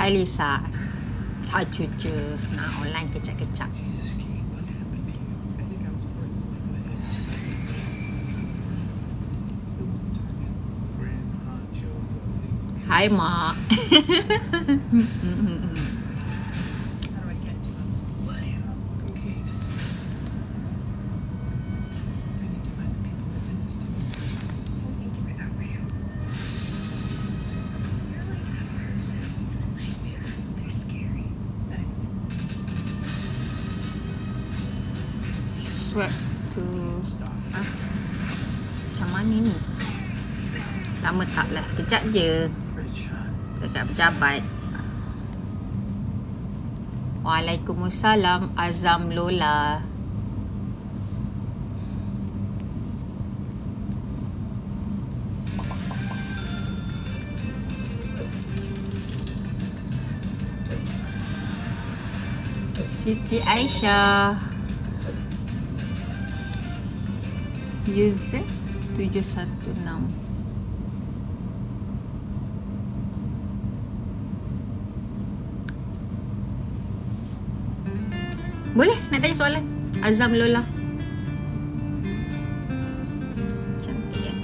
Hai Lisa. Hai cucu. Nah, online kecak-kecak. Hai Mak. Swap to macam mana ni? Lama tak live. Kejap je. Dekat pejabat. Waalaikumsalam Azam Lola. Siti Aisyah. User 716. Boleh nak tanya soalan? Azam Lola. Cantik ya.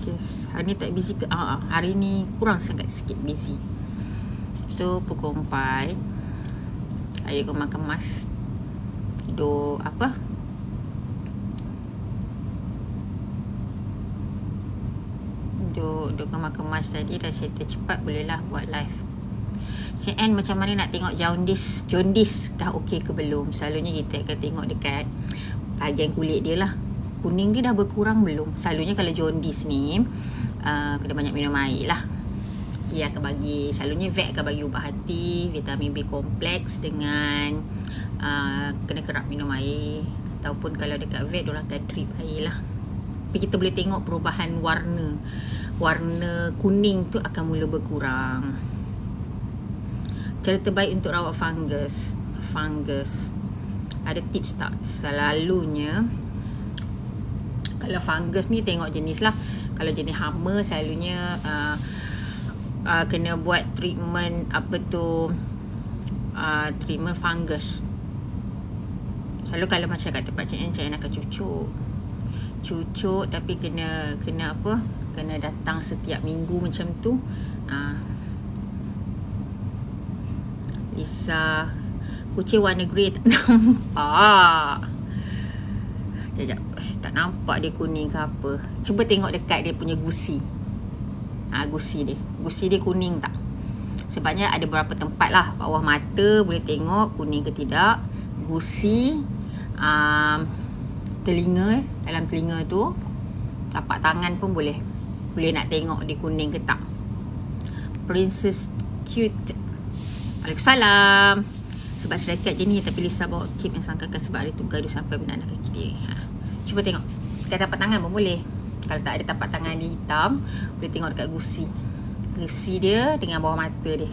Yes. Hari ni tak busy ke? Hari ni kurang sangat sikit busy. So pukul 4 adik kemas-kemas tidur apa? Duk kemas-kemas tadi dah settle cepat, bolehlah buat live. CN macam mana nak tengok jaundice dah okey ke belum? Selalunya kita akan tengok dekat bahagian kulit dia lah. Kuning dia dah berkurang belum? Selalunya kalau jaundice ni kena banyak minum air lah. Dia akan bagi, selalunya vet akan bagi ubat hati, vitamin B kompleks dengan kena kerap minum air. Ataupun kalau dekat vet diorang akan drip air lah. Tapi kita boleh tengok perubahan warna. Warna kuning tu akan mula berkurang. Cara terbaik untuk rawat fungus. Ada tips tak? Selalunya kalau fungus ni tengok jenis lah. Kalau jenis hama selalunya kena buat treatment treatment fungus. Selalu kalau macam kat tempat Cik akan cucuk tapi kena apa? Kena datang setiap minggu macam tu. Lisa, kucing warna grey tak nampak. Sekejap, tak nampak dia kuning ke apa. Cuba tengok dekat dia punya gusi. Gusi dia kuning tak? Sebabnya ada beberapa tempat lah. Bawah mata boleh tengok kuning ke tidak. Gusi, telinga, dalam telinga tu, tapak tangan pun boleh nak tengok dia kuning ke tak. Princess Cute. Waalaikumsalam. Sebab selekat je ni, tapi Lisa bawa Kim yang sangkakan sebab hari tu gaduh sampai menanak kaki dia. Cuba tengok dekat tapak tangan pun boleh. Kalau tak ada tapak tangan dia hitam, boleh tengok dekat gusi dia dengan bawah mata dia.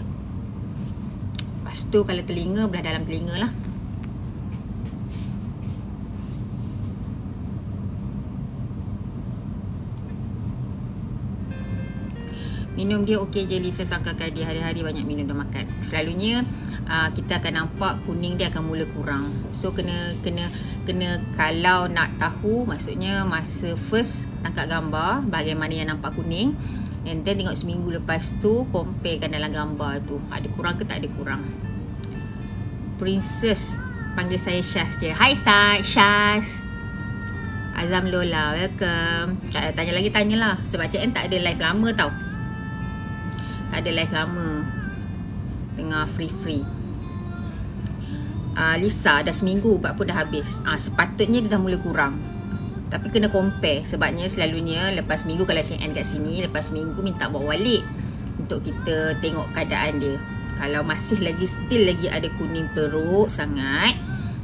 Lepas tu kalau telinga, belah dalam telinga lah. Minum dia okey je Lisa, sangkakan dia hari-hari banyak minum dan makan. Selalunya kita akan nampak kuning dia akan mula kurang. So kena kalau nak tahu, maksudnya masa first tangkap gambar bahagian mana yang nampak kuning, and then tengok seminggu lepas tu comparekan dalam gambar tu ada kurang ke tak ada kurang. Princess, panggil saya Syaz je. Hai Syaz. Azam Lola, welcome. Tak ada tanya lagi, tanyalah. Sebab Cik N tak ada live lama tau. Tak ada live lama. Tengah free. Lisa, dah seminggu ubat pun dah habis. Sepatutnya dia dah mula kurang. Tapi kena compare. Sebabnya selalunya lepas minggu, kalau Cik N kat sini, lepas minggu minta bawa balik untuk kita tengok keadaan dia. Kalau masih still lagi ada kuning teruk sangat,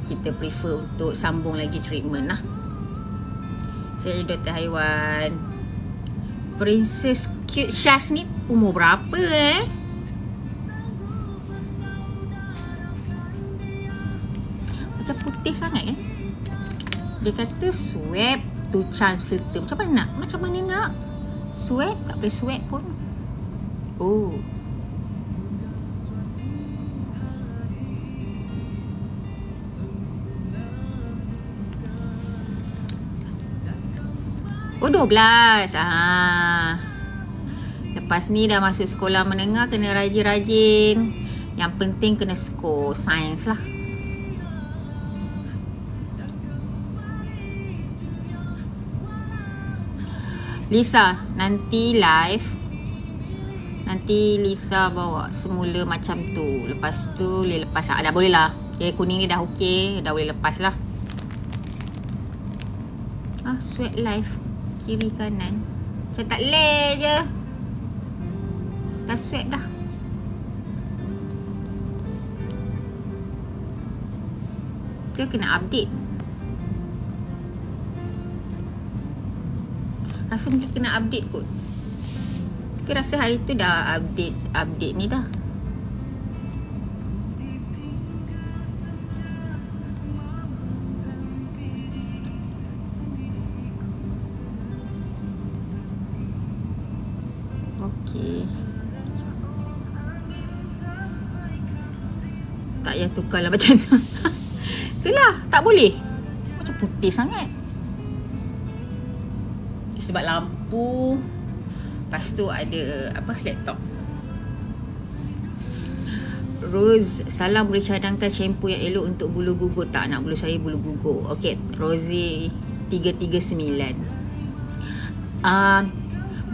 kita prefer untuk sambung lagi treatment lah. Saya doktor haiwan. Princess Cute Shaz ni umur berapa Macam putih sangat Dia kata swab to chance filter. Macam mana nak swab? Tak boleh swab pun. Oh, oh 12. Lepas ni dah masuk sekolah menengah, kena rajin-rajin. Yang penting kena skor sains lah. Lisa, nanti live, nanti Lisa bawa semula macam tu. Lepas tu boleh lepas. Dah boleh lah. Okay, kuning ni dah okey, dah boleh lepas lah. Sweat live kiri kanan. Saya tak leh je. Dah sweat dah. Dia kena update. Rasa mungkin kena update kot. Tapi rasa hari tu dah update ni dah. Okey. Tak payah tukar lah macam tu. Itulah, tak boleh. Macam putih sangat. Sebab lampu. Lepas tu ada laptop. Rose, salam, boleh cadangkan shampoo yang elok untuk bulu gugur? Tak nak bulu saya bulu gugur. Okey, Rosie 339.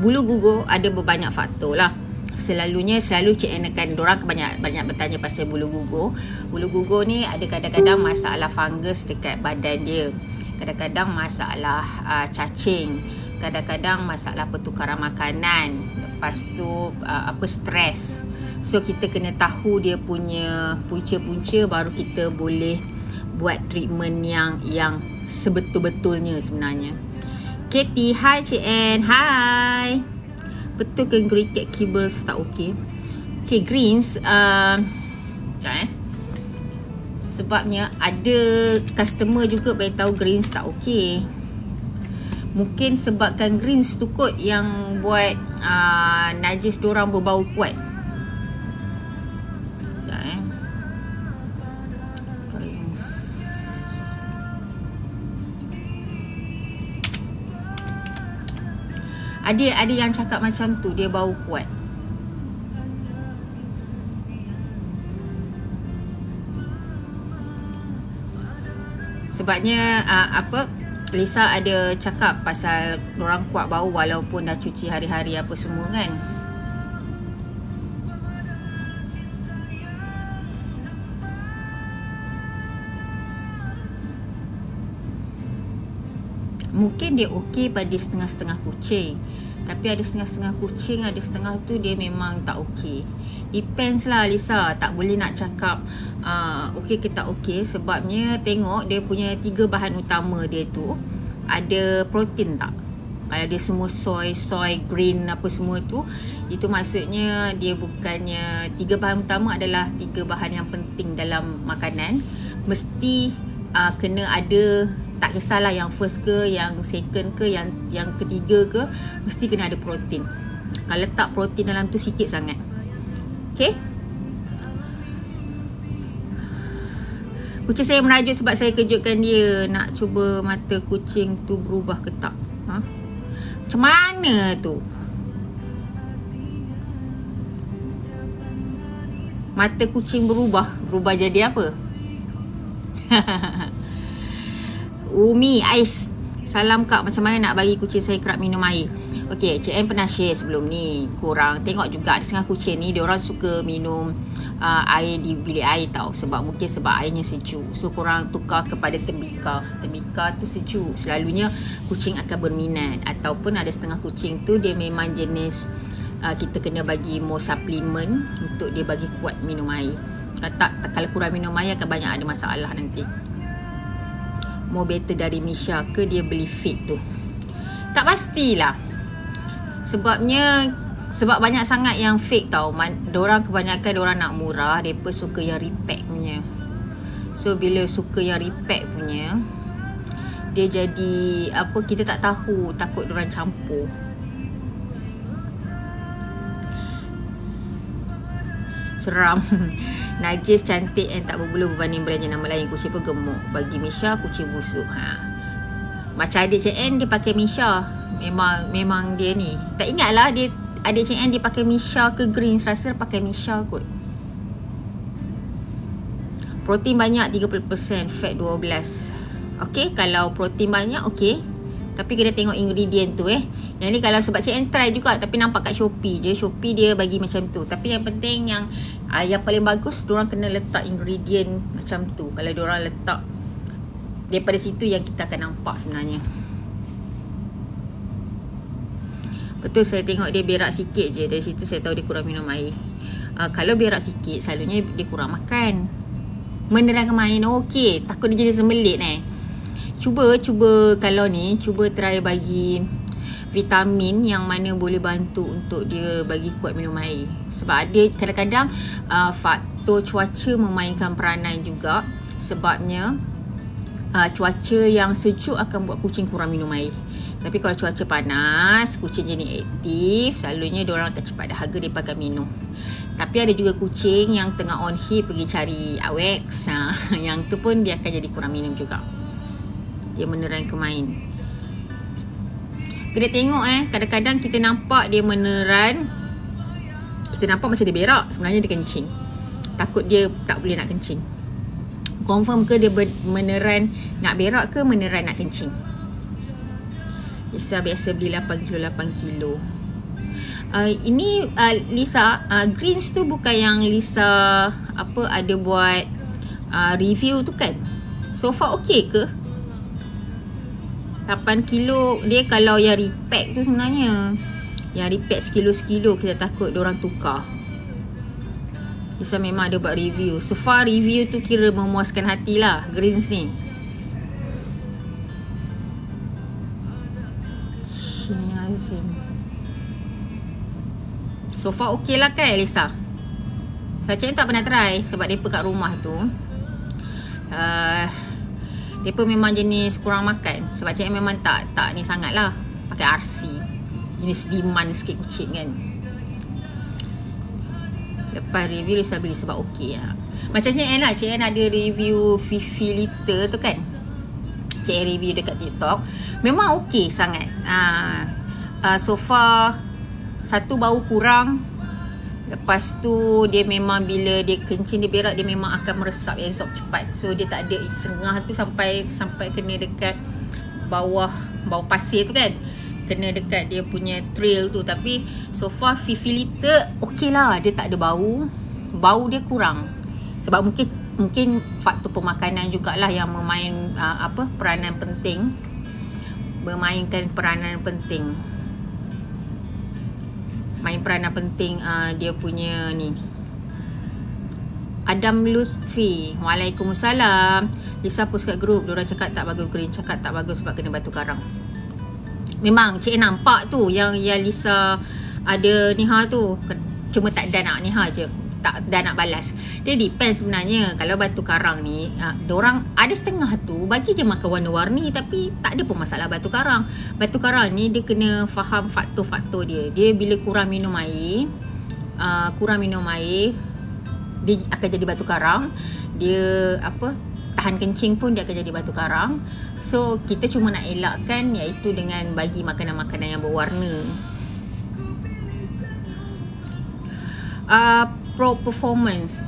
Bulu gugur ada berbanyak faktor lah. Selalu Cik Ann akan, dorang banyak bertanya pasal bulu gugur. Bulu gugur ni ada kadang-kadang masalah fungus dekat badan dia. Kadang-kadang masalah cacing. Kadang-kadang masalah pertukaran makanan. Lepas tu stres. So kita kena tahu dia punya punca-punca, baru kita boleh buat treatment yang sebetul-betulnya sebenarnya. Katie, hi Cik Ann. Hi. Betul ke cricket cables tak okey? Okay, greens sebabnya ada customer juga beritahu greens tak okey. Mungkin sebabkan greens tu kot yang buat najis diorang berbau kuat. Greens. Ada yang cakap macam tu, dia bau kuat. Sebabnya Lisa ada cakap pasal orang kuat bau walaupun dah cuci hari-hari apa semua kan. Mungkin dia okey pada setengah-setengah kucing. Tapi ada setengah-setengah kucing, ada setengah tu dia memang tak okey. Depends lah Lisa. Tak boleh nak cakap okey ke tak okey. Sebabnya tengok dia punya 3 bahan utama dia tu. Ada protein tak? Kalau dia semua soy, green apa semua tu, itu maksudnya dia bukannya 3 bahan utama adalah 3 bahan yang penting dalam makanan. Mesti kena ada. Tak kisahlah yang first ke, yang second ke, yang ketiga ke, mesti kena ada protein. Kalau letak protein dalam tu sikit sangat. Okay? Kucing saya merajuk sebab saya kejutkan dia. Nak cuba mata kucing tu berubah ke tak? Macam mana tu? Mata kucing berubah? Berubah jadi apa? Umi Ais, salam kak, macam mana nak bagi kucing saya kerap minum air? Okey, Cik Ann pernah share sebelum ni. Korang tengok juga ada setengah kucing ni, diorang suka minum air di bilik air tau. Sebab airnya sejuk. So korang tukar kepada tembikar. Tembikar tu sejuk. Selalunya kucing akan berminat. Ataupun ada setengah kucing tu dia memang jenis kita kena bagi more supplement untuk dia bagi kuat minum air. Kalau kurang minum air akan banyak ada masalah nanti. more better dari Misha ke dia beli fake tu. Tak pastilah. Sebab banyak sangat yang fake tau. Diorang kebanyakan diorang nak murah, mereka suka yang repack punya. So bila suka yang repack punya, dia jadi apa, kita tak tahu, takut diorang campur. Seram. Najis, cantik and tak berbulu berbanding brand yang nama lain. Kucing pun gemuk. Bagi Misha, kucing busuk. Macam adik Cik N, dia pakai Misha. Memang dia ni. Tak ingat lah dia, adik Cik N dia pakai Misha ke Greens. Rasa pakai Misha kot. Protein banyak 30%, fat 12. Okay, kalau protein banyak okay. Tapi kena tengok ingredient tu Yang ni kalau sebab Cik N try juga, tapi nampak kat Shopee je. Shopee dia bagi macam tu. Tapi yang penting yang paling bagus, diorang kena letak ingredient macam tu. Kalau diorang letak, daripada situ yang kita akan nampak sebenarnya. Betul, saya tengok dia berak sikit je. Dari situ saya tahu dia kurang minum air. Kalau berak sikit, selalunya dia kurang makan. Menerangkan main, okey. Takut dia jadi sembelit Cuba kalau ni, cuba try bagi vitamin yang mana boleh bantu untuk dia bagi kuat minum air. Sebab ada kadang-kadang faktor cuaca memainkan peranan juga. Sebabnya cuaca yang sejuk akan buat kucing kurang minum air. Tapi kalau cuaca panas, kucing jadi aktif, selalunya diorang akan cepat dahaga, dia akan minum. Tapi ada juga kucing yang tengah on heat pergi cari Awex, yang tu pun dia akan jadi kurang minum juga. Dia meneran kemain. Kena tengok kadang-kadang kita nampak dia meneran, kita nampak macam dia berak, sebenarnya dia kencing. Takut dia tak boleh nak kencing. Confirm ke dia meneran nak berak ke meneran nak kencing. Lisa biasa beli 8 kilo. Ini Lisa, Greens tu bukan yang Lisa ada buat review tu kan? So far okey ke? 8 kilo dia kalau yang repack tu sebenarnya. Yang repack sekilo-sekilo, kita takut diorang tukar. Lisa memang ada buat review. So far review tu kira memuaskan hati lah, Greens ni. So far okey lah kan Lisa? Saya cakap tak pernah try sebab mereka kat rumah tu mereka memang jenis kurang makan. Sebab cakap memang tak ni sangat lah, pakai RC, jenis demand sikit kucing kan. Lepas review Lisa beli sebab okey lah. Macam Cik N lah, Cik N ada review Fifi Litter tu kan, Cik N review dekat TikTok. Memang okey sangat. So far satu bau kurang. Lepas tu dia memang bila dia kencing, dia berak, dia memang akan meresap absorb cepat. So dia tak ada sengah tu sampai kena dekat bawah pasir tu kan, kena dekat dia punya trail tu. Tapi so far Fifi Litter okey lah, dia tak ada bau dia kurang. Sebab mungkin faktor pemakanan jugalah yang memainkan peranan penting. Dia punya ni. Adam Lutfi, Waalaikumsalam. Lisa post kat grup, diorang cakap tak bagus, Green cakap tak bagus sebab kena batu karang. Memang Cik nampak tu yang Lisa ada Niha tu, cuma tak dah nak Niha je, tak dah nak balas. Dia depends sebenarnya. Kalau batu karang ni, diorang ada setengah tu bagi je makan warna-warni, tapi tak ada pun masalah batu karang. Batu karang ni dia kena faham faktor-faktor dia. Dia bila kurang minum air, dia akan jadi batu karang. Dia tahan kencing pun dia akan jadi batu karang. So kita cuma nak elakkan, iaitu dengan bagi makanan-makanan yang berwarna. Pro Performance,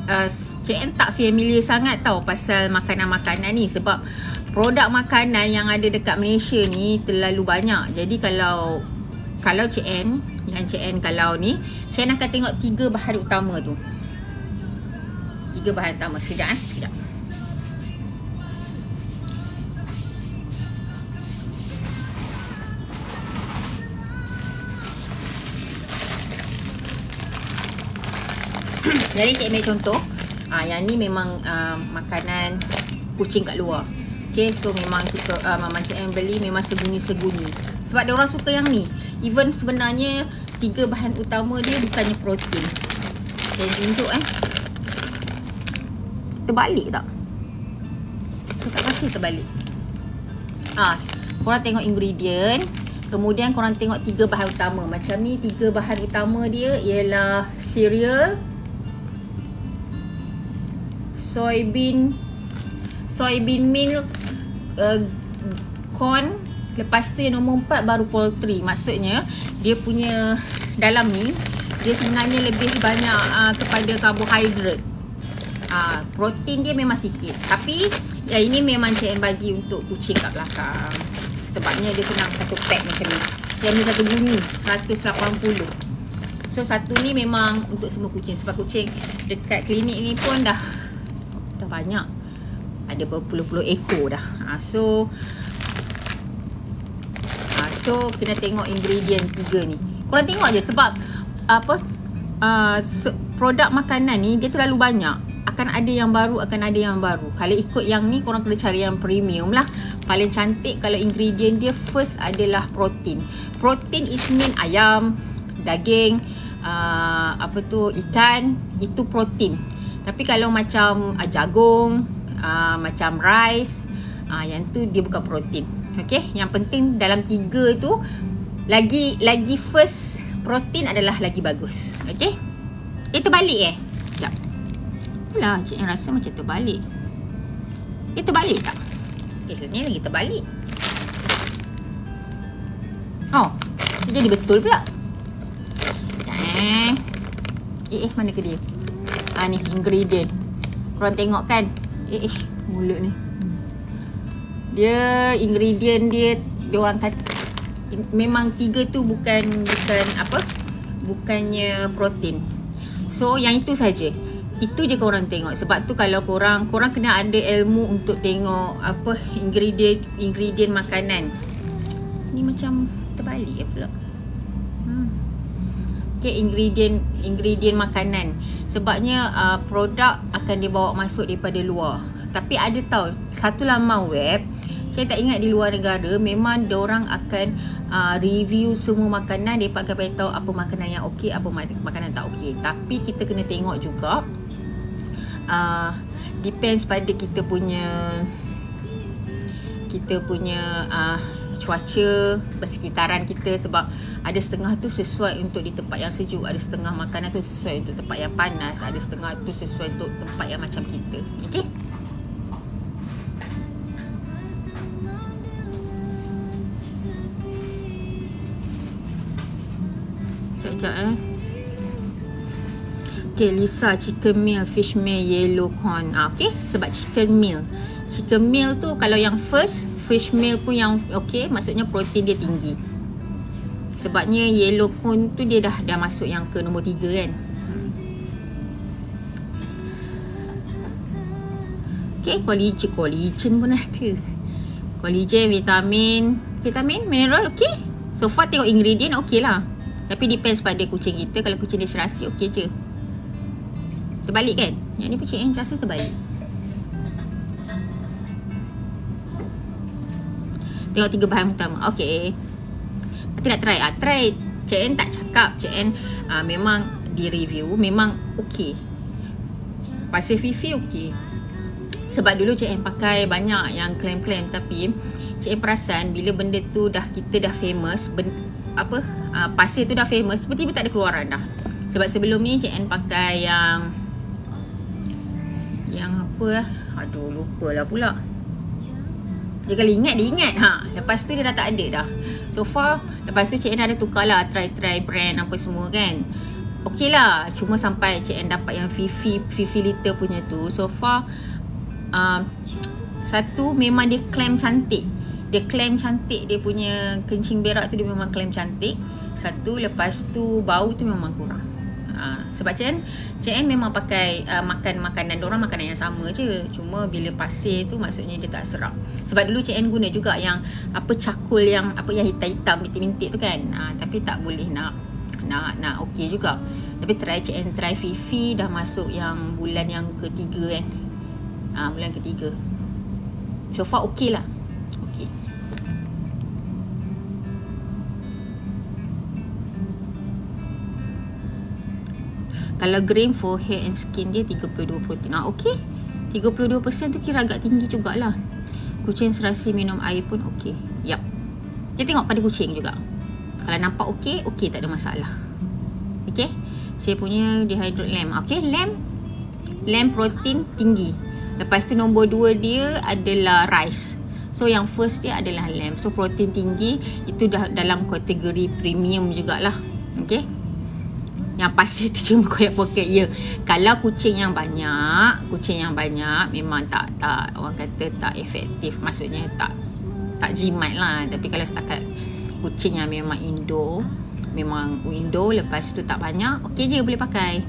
Cik N tak familiar sangat tau pasal makanan-makanan ni. Sebab produk makanan yang ada dekat Malaysia ni terlalu banyak. Jadi kalau Cik N, kalau ni, Cik N akan tengok 3 bahan utama tu. 3 bahan utama. Sekejap. Jadi Cik ambil contoh. Yang ni memang makanan kucing kat luar. Okay, so memang kita Mama Cik N beli memang seguni-seguni. Sebab dia orang suka yang ni. Even sebenarnya 3 bahan utama dia bukannya protein. Okay, tunjuk terbalik tak? Aku tak pasti terbalik. Korang tengok ingredient, kemudian korang tengok 3 bahan utama. Macam ni 3 bahan utama dia ialah cereal, soybean milk, corn. Lepas tu yang nombor 4 baru poultry. Maksudnya dia punya dalam ni dia sebenarnya lebih banyak kepada karbohidrat. Protein dia memang sikit. Tapi ini memang Cik N bagi untuk kucing kat belakang. Sebabnya dia senang satu pack macam ni. Dia ambil satu bunyi 180. So satu ni memang untuk semua kucing. Sebab kucing dekat klinik ni pun dah banyak. Ada berpuluh-puluh ekor dah. So kena tengok ingredient 3 ni. Korang tengok je sebab produk makanan ni dia terlalu banyak. Akan ada yang baru, Kalau ikut yang ni korang kena cari yang premium lah. Paling cantik kalau ingredient dia first adalah protein. Protein is mean ayam, daging, ikan, itu protein. Tapi kalau macam jagung, macam rice, yang tu dia bukan protein. Okay, yang penting dalam 3 tu lagi first protein adalah lagi bagus. Okay, terbalik sekejap. Alah, Cik N rasa macam terbalik. Terbalik tak? Ni lagi terbalik. Dia jadi betul pula. Mana ke dia? Ni ingredient. Korang tengok kan? Mulut ni. Dia ingredient dia orang kata memang 3 tu bukannya protein. So yang itu saja. Itu je korang tengok. Sebab tu kalau korang kena ada ilmu untuk tengok ingredient makanan. Ni macam terbalik pula. Okay, ingredient makanan. Sebabnya produk akan dibawa masuk daripada luar. Tapi ada tahu satu laman web, saya tak ingat di luar negara, memang diorang akan review semua makanan. Dia akan beritahu apa makanan yang okey, apa makanan tak okey. Tapi kita kena tengok juga, depends pada kita punya cuaca bersekitaran kita. Sebab ada setengah tu sesuai untuk di tempat yang sejuk, ada setengah makanan tu sesuai untuk tempat yang panas, ada setengah tu sesuai untuk tempat yang macam kita. Okey. Sekejap. Okay, Lisa, chicken meal, fish meal, yellow corn. Okay, sebab chicken meal tu kalau yang first, fish meal pun yang okay, maksudnya protein dia tinggi. Sebabnya yellow corn tu dia dah masuk yang ke nombor 3 kan. Okay, collagen pun ada. Collagen, vitamin, mineral, okay. So far tengok ingredient okay lah. Tapi depends pada kucing kita. Kalau kucing dia serasi, okey je. Terbalik kan? Yang ni kucing yang rasa terbalik. Tengok 3 bahan utama. Okey. Nanti nak try. Try. Cik N tak cakap. Cik N memang di review. Memang okey. Pasir Fifi okey. Sebab dulu Cik N pakai banyak yang klaim-klaim. Tapi Cik N perasan bila benda tu kita dah famous, pasir tu dah famous, tiba-tiba tak ada keluaran dah. Sebab sebelum ni Cik N pakai yang apa lah, aduh lupa lah pula. Dia kalau ingat, dia ingat lepas tu dia dah tak ada dah. So far, lepas tu Cik N ada tukar lah, try brand apa semua kan. Okey lah, cuma sampai Cik N dapat yang Fifi liter punya tu. So far satu memang dia claim cantik. Dia punya kencing berak tu dia memang claim cantik. Satu, lepas tu bau tu memang kurang. Sebab Cik N memang pakai makanan dorang, makanan yang sama je. Cuma bila pasir tu maksudnya dia tak serap. Sebab dulu Cik N guna juga yang cakul yang hitam-hitam bintik-bintik tu kan. Tapi tak boleh nak okey juga. Tapi Cik N try Fifi dah masuk yang bulan yang ketiga kan. Bulan ketiga. So far okey lah. Okey. Kalau grain for hair and skin dia 32 protein. Okey. 32% tu kira agak tinggi jugalah. Kucing serasi minum air pun okey. Yap. Dia tengok pada kucing juga. Kalau nampak okey, okey, tak ada masalah. Okey. Saya punya dehydrate lamb. Okey, lamb protein tinggi. Lepas tu nombor 2 dia adalah rice. So yang first dia adalah lamb. So protein tinggi, itu dah dalam kategori premium jugalah. Okey. Yang pasir tu cuma koyak poket. Ya. Kalau kucing yang banyak memang tak orang kata tak efektif. Maksudnya tak jimat lah. Tapi kalau setakat kucing yang memang indoor, lepas tu tak banyak, okey je, boleh pakai.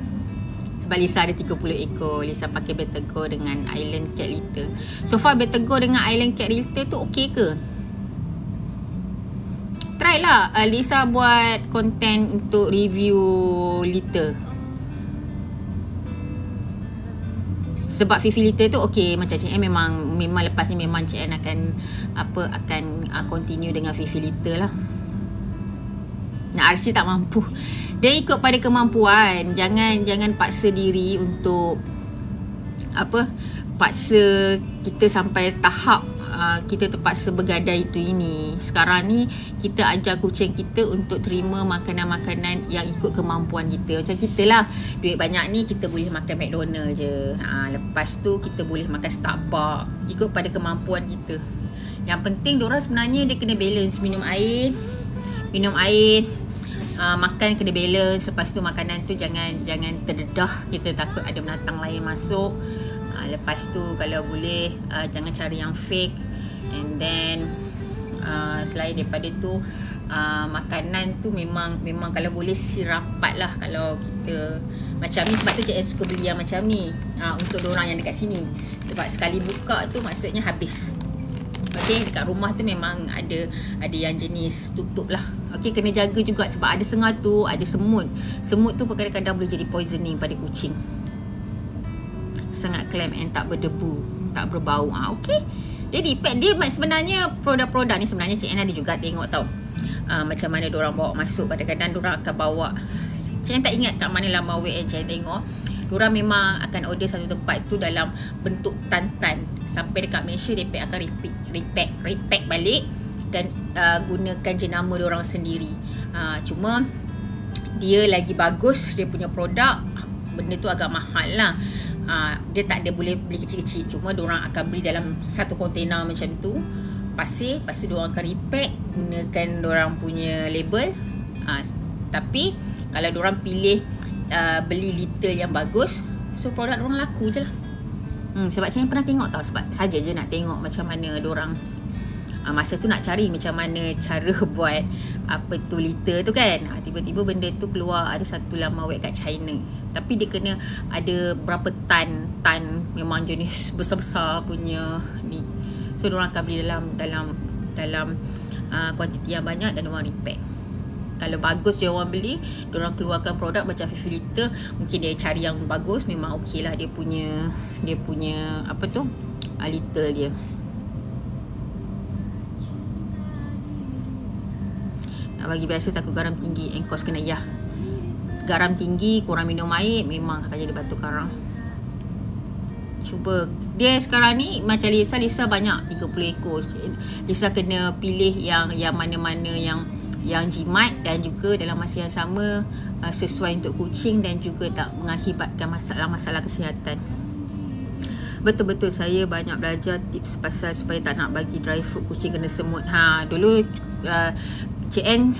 Sebab Lisa ada 30 ekor. Lisa pakai Bettergo dengan Island Cat Litter. So far Bettergo dengan Island Cat Litter tu okey ke? Try lah. Lisa buat konten untuk review litter. Sebab Fifi litter tu okey, macam Cik N memang lepas ni memang Cik N akan continue dengan Fifi litter lah. Nak RC tak mampu. Dia ikut pada kemampuan. Jangan paksa diri untuk paksa kita sampai tahap kita terpaksa bergadai itu ini. Sekarang ni kita ajar kucing kita untuk terima makanan-makanan yang ikut kemampuan kita. Macam kita lah, duit banyak ni kita boleh makan McDonald je. Lepas tu kita boleh makan Starbucks, ikut pada kemampuan kita. Yang penting diorang sebenarnya dia kena balance. Minum air, makan kena balance. Lepas tu makanan tu jangan terdedah, kita takut ada binatang lain masuk. Lepas tu kalau boleh jangan cari yang fake. And then selain daripada tu makanan tu memang kalau boleh sirapat lah. Kalau kita macam ni, sebab tu Cik N suka beli yang macam ni untuk diorang yang dekat sini. Sebab sekali buka tu maksudnya habis. Okay, dekat rumah tu memang ada yang jenis tutup lah. Okay, kena jaga juga sebab ada sengah tu, ada semut. Semut tu kadang-kadang boleh jadi poisoning pada kucing. Sangat clam and tak berdebu, tak berbau. Okey. Jadi dia sebenarnya produk-produk ni sebenarnya Cik N ada juga tengok tau. Macam mana diorang bawa masuk. Kadang-kadang diorang akan bawa, Cik N tak ingat kat mana lama WN Cik N tengok. Diorang memang akan order satu tempat tu dalam bentuk tantan. Sampai dekat Malaysia dia akan repack balik dan gunakan jenama diorang sendiri. Cuma dia lagi bagus, dia punya produk, benda tu agak mahal lah. Dia tak ada boleh beli kecil-kecil. Cuma diorang akan beli dalam satu kontainer macam tu, pasir. Lepas tu diorang akan repack, gunakan diorang punya label. Tapi kalau diorang pilih beli litter yang bagus, so produk diorang laku je lah. Sebab saya pernah tengok tau. Sebab saja je nak tengok macam mana diorang masa tu nak cari macam mana cara buat apa tu litter tu kan. Tiba-tiba benda tu keluar ada satu lama web kat China. Tapi dia kena ada berapa tan memang jenis besar-besar punya ni. So diorang akan beli dalam kuantiti yang banyak dan diorang repack. Kalau bagus dia orang beli, diorang keluarkan produk macam Fifi litter, mungkin dia cari yang bagus, memang okey lah dia punya apa tu litter dia. Nak bagi biasa takut garam tinggi, engkos kena yah. Garam tinggi, kurang minum air, memang akan jadi batu karang. Cuba. Dia sekarang ni macam Lisa banyak 30 ekor. Lisa kena pilih yang mana-mana yang jimat dan juga dalam masa yang sama sesuai untuk kucing dan juga tak mengakibatkan masalah kesihatan. Betul-betul saya banyak belajar tips pasal supaya tak nak bagi dry food kucing kena semut. Dulu Cik N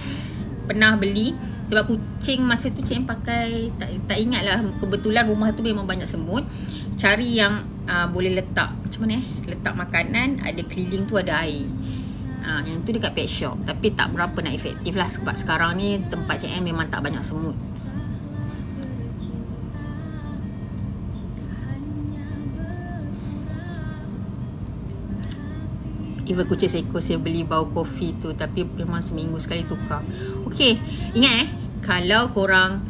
pernah beli sebab kucing masa tu Cik N pakai tak ingat lah, kebetulan rumah tu memang banyak semut. Cari yang boleh letak macam mana letak makanan, ada keliling tu ada air. Yang tu dekat pet shop. Tapi tak berapa nak efektif lah. Sebab sekarang ni tempat Cik N memang tak banyak semut. Even kucing seekor saya beli bau kopi tu, tapi memang seminggu sekali tukar. Okey, ingat kalau korang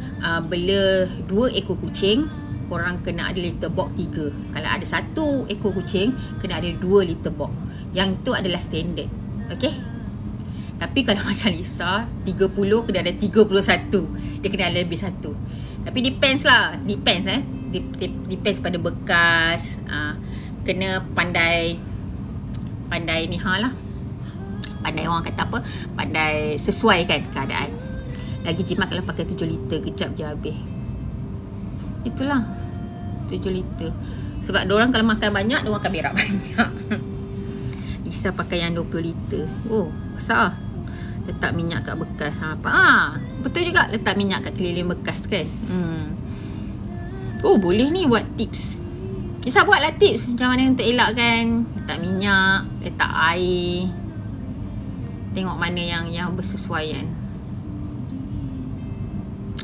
bela 2 ekor kucing, korang kena ada litter box 3. Kalau ada 1 ekor kucing, kena ada 2 litter box. Yang tu adalah standard. Okay. Tapi kalau macam Lisa 30 kena ada 31. Dia kena ada lebih satu. Tapi depends lah. Depends pada bekas. Kena pandai ni lah. Pandai orang kata apa, pandai sesuaikan keadaan. Lagi jimat kalau pakai 7 liter, kejap je habis. Itulah 7 liter. Sebab diorang kalau makan banyak, diorang akan berak banyak. Lisa pakai yang 20 liter. Oh, besar. Letak minyak kat bekas. Betul juga letak minyak kat keliling bekas kan. Oh, boleh ni buat tips. Lisa buatlah tips macam mana untuk elakkan. Letak minyak, letak air. Tengok mana yang bersesuaian.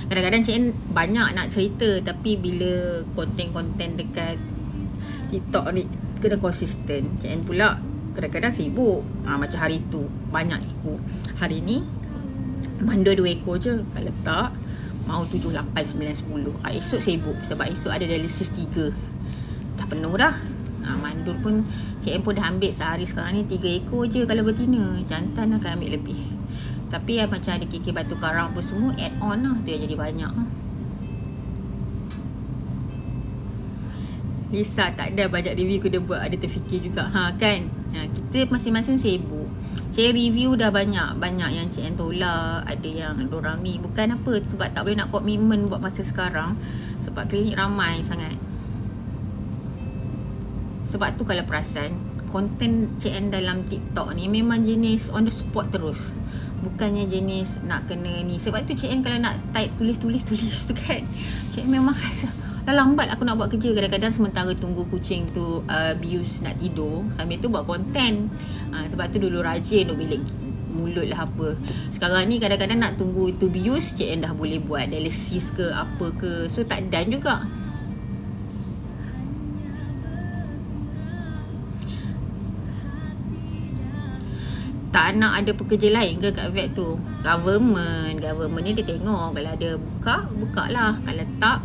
Kadang-kadang Cik En banyak nak cerita, tapi bila konten-konten dekat TikTok ni kena konsisten. Cik En pula kadang-kadang sibuk. Macam hari tu banyak ikut. Hari ni mandul 2 ekor je. Kalau tak mau 7, 8, 9, 10. Esok sibuk sebab esok ada dialisis 3. Dah penuh dah. Mandul pun Cik En pun dah ambil sehari sekarang ni 3 ekor je kalau betina. Jantan akan ambil lebih. Tapi macam ada kikir batu karang pun semua add on lah. Tu yang jadi banyak. Lisa tak ada banyak review kena buat. Ada terfikir juga kan. Kita masing-masing sibuk. Cik review dah banyak yang Cik En tolak. Ada yang dorang ni bukan apa, sebab tak boleh nak komitmen buat masa sekarang. Sebab klinik ramai sangat. Sebab tu kalau perasan, konten Cik En dalam TikTok ni memang jenis on the spot terus. Bukannya jenis nak kena ni. Sebab tu Cik En kalau nak type tulis tu kan, Cik En memang rasa dah lambat aku nak buat kerja. Kadang-kadang sementara tunggu kucing tu bius nak tidur, sambil tu buat konten. Sebab tu dulu rajin duk bilik mulut lah apa. Sekarang ni kadang-kadang nak tunggu itu bius, Cik En dah boleh buat dialisis ke apa ke. So tak done juga. Tak nak ada pekerja lain ke kat vet tu? Government ni dia tengok. Kalau ada buka lah. Kalau tak,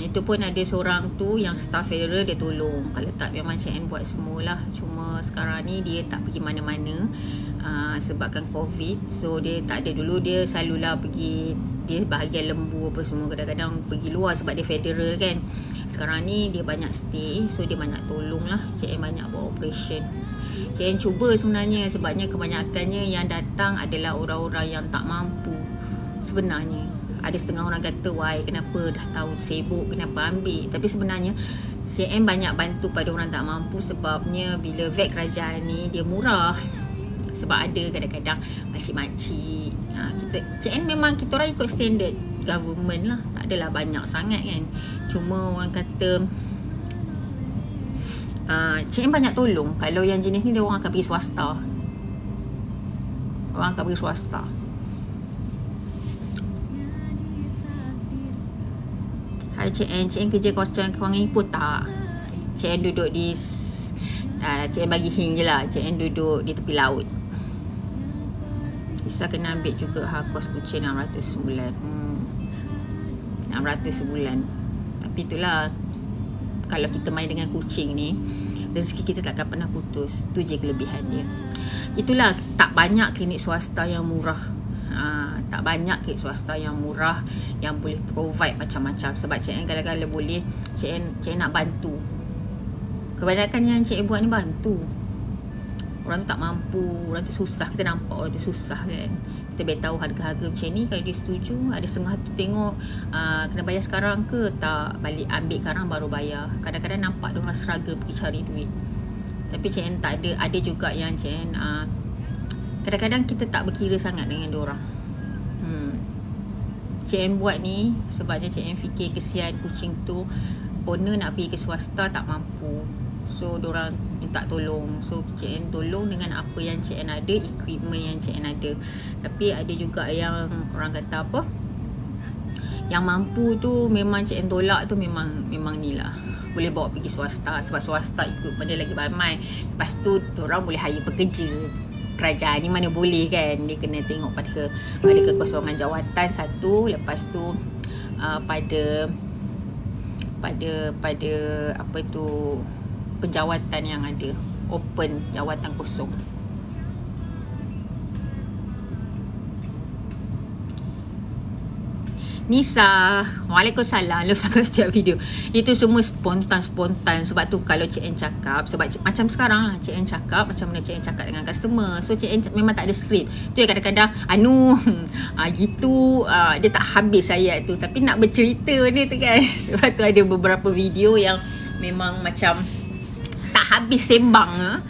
itu pun ada seorang tu yang staff federal dia tolong. Kalau tak memang Cik En buat semualah. Cuma sekarang ni dia tak pergi mana-mana sebabkan COVID. So dia tak ada. Dulu dia selalulah pergi, dia bahagian lembu apa semua. Kadang-kadang pergi luar sebab dia federal kan. Sekarang ni dia banyak stay. So dia banyak tolong lah. Cik En banyak buat operation. Cik En cuba sebenarnya. Sebabnya kebanyakannya yang datang adalah orang-orang yang tak mampu. Sebenarnya ada setengah orang kata, why, kenapa dah tahu sibuk, kenapa ambil. Tapi sebenarnya Cik En banyak bantu pada orang tak mampu. Sebabnya bila vet kerajaan ni dia murah. Sebab ada kadang-kadang makcik-makcik. Cik En memang kita orang ikut standard government lah. Tak adalah banyak sangat kan. Cuma orang kata Cik En banyak tolong. Kalau yang jenis ni dia orang akan pergi swasta. Orang akan pergi swasta. Hai Cik En kerja kosong Kewangan Ipoh tak? Cik En duduk di Cik En bagi hint je lah. Cik En duduk di tepi laut. Lisa kena ambil juga kos kucing 600 sebulan. 600 sebulan. Tapi itulah, kalau kita main dengan kucing ni, rezeki kita takkan pernah putus. Itu je kelebihan dia. Itulah, tak banyak klinik swasta yang murah. Tak banyak klinik swasta yang murah yang boleh provide macam-macam. Sebab Cik En kalau boleh, Cik En nak bantu. Kebanyakan yang Cik En buat ni bantu. Orang tu tak mampu, orang tu susah. Kita nampak orang tu susah kan. Kita beritahu harga-harga macam ni. Kalau dia setuju, ada setengah tu tengok kena bayar sekarang ke tak, balik ambil sekarang baru bayar. Kadang-kadang nampak dia orang struggle pergi cari duit. Tapi Cik En tak ada. Ada juga yang Cik En kadang-kadang kita tak berkira sangat dengan dia orang. Cik En buat ni sebabnya Cik En fikir kesian kucing tu. Owner nak pergi ke swasta tak mampu. So diorang minta tolong. So Cik En tolong dengan apa yang Cik En ada, equipment yang Cik En ada. Tapi ada juga yang orang kata apa, yang mampu tu memang Cik En tolak tu memang ni lah. Boleh bawa pergi swasta. Sebab swasta equipment dia lagi ramai. Lepas tu diorang boleh hire pekerja. Kerajaan ni mana boleh kan. Dia kena tengok pada kekosongan jawatan satu. Lepas tu pada pada apa tu, penjawatan yang ada, open jawatan kosong. Nisa, Waalaikumsalam. Lu sangat setiap video itu semua spontan. Sebab tu kalau Cik N cakap, sebab macam sekarang lah Cik N cakap, macam mana Cik N cakap dengan customer. So Cik N memang tak ada skrip. Tu yang kadang-kadang gitu, dia tak habis ayat tu, tapi nak bercerita benda tu kan. Sebab tu ada beberapa video yang memang macam tak habis sembang.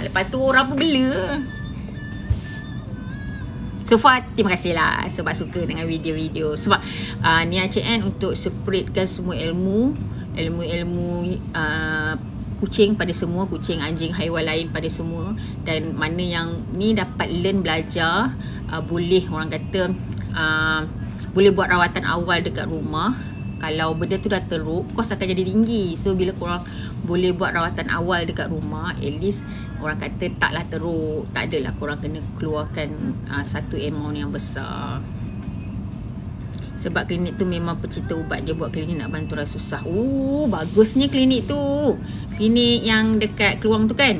Lepas tu orang pun bela. So far, terima kasih lah sebab suka dengan video-video. Sebab niat Cik N untuk spreadkan semua ilmu kucing pada semua, kucing, anjing, haiwan lain pada semua. Dan mana yang ni dapat learn, belajar, boleh orang kata boleh buat rawatan awal dekat rumah. Kalau benda tu dah teruk, kos akan jadi tinggi. So bila korang boleh buat rawatan awal dekat rumah, at least orang kata taklah teruk. Tak adalah korang kena keluarkan satu amount yang besar. Sebab klinik tu memang pecinta ubat. Dia buat klinik nak bantu orang susah. Bagusnya klinik tu. Klinik yang dekat Keluang tu kan.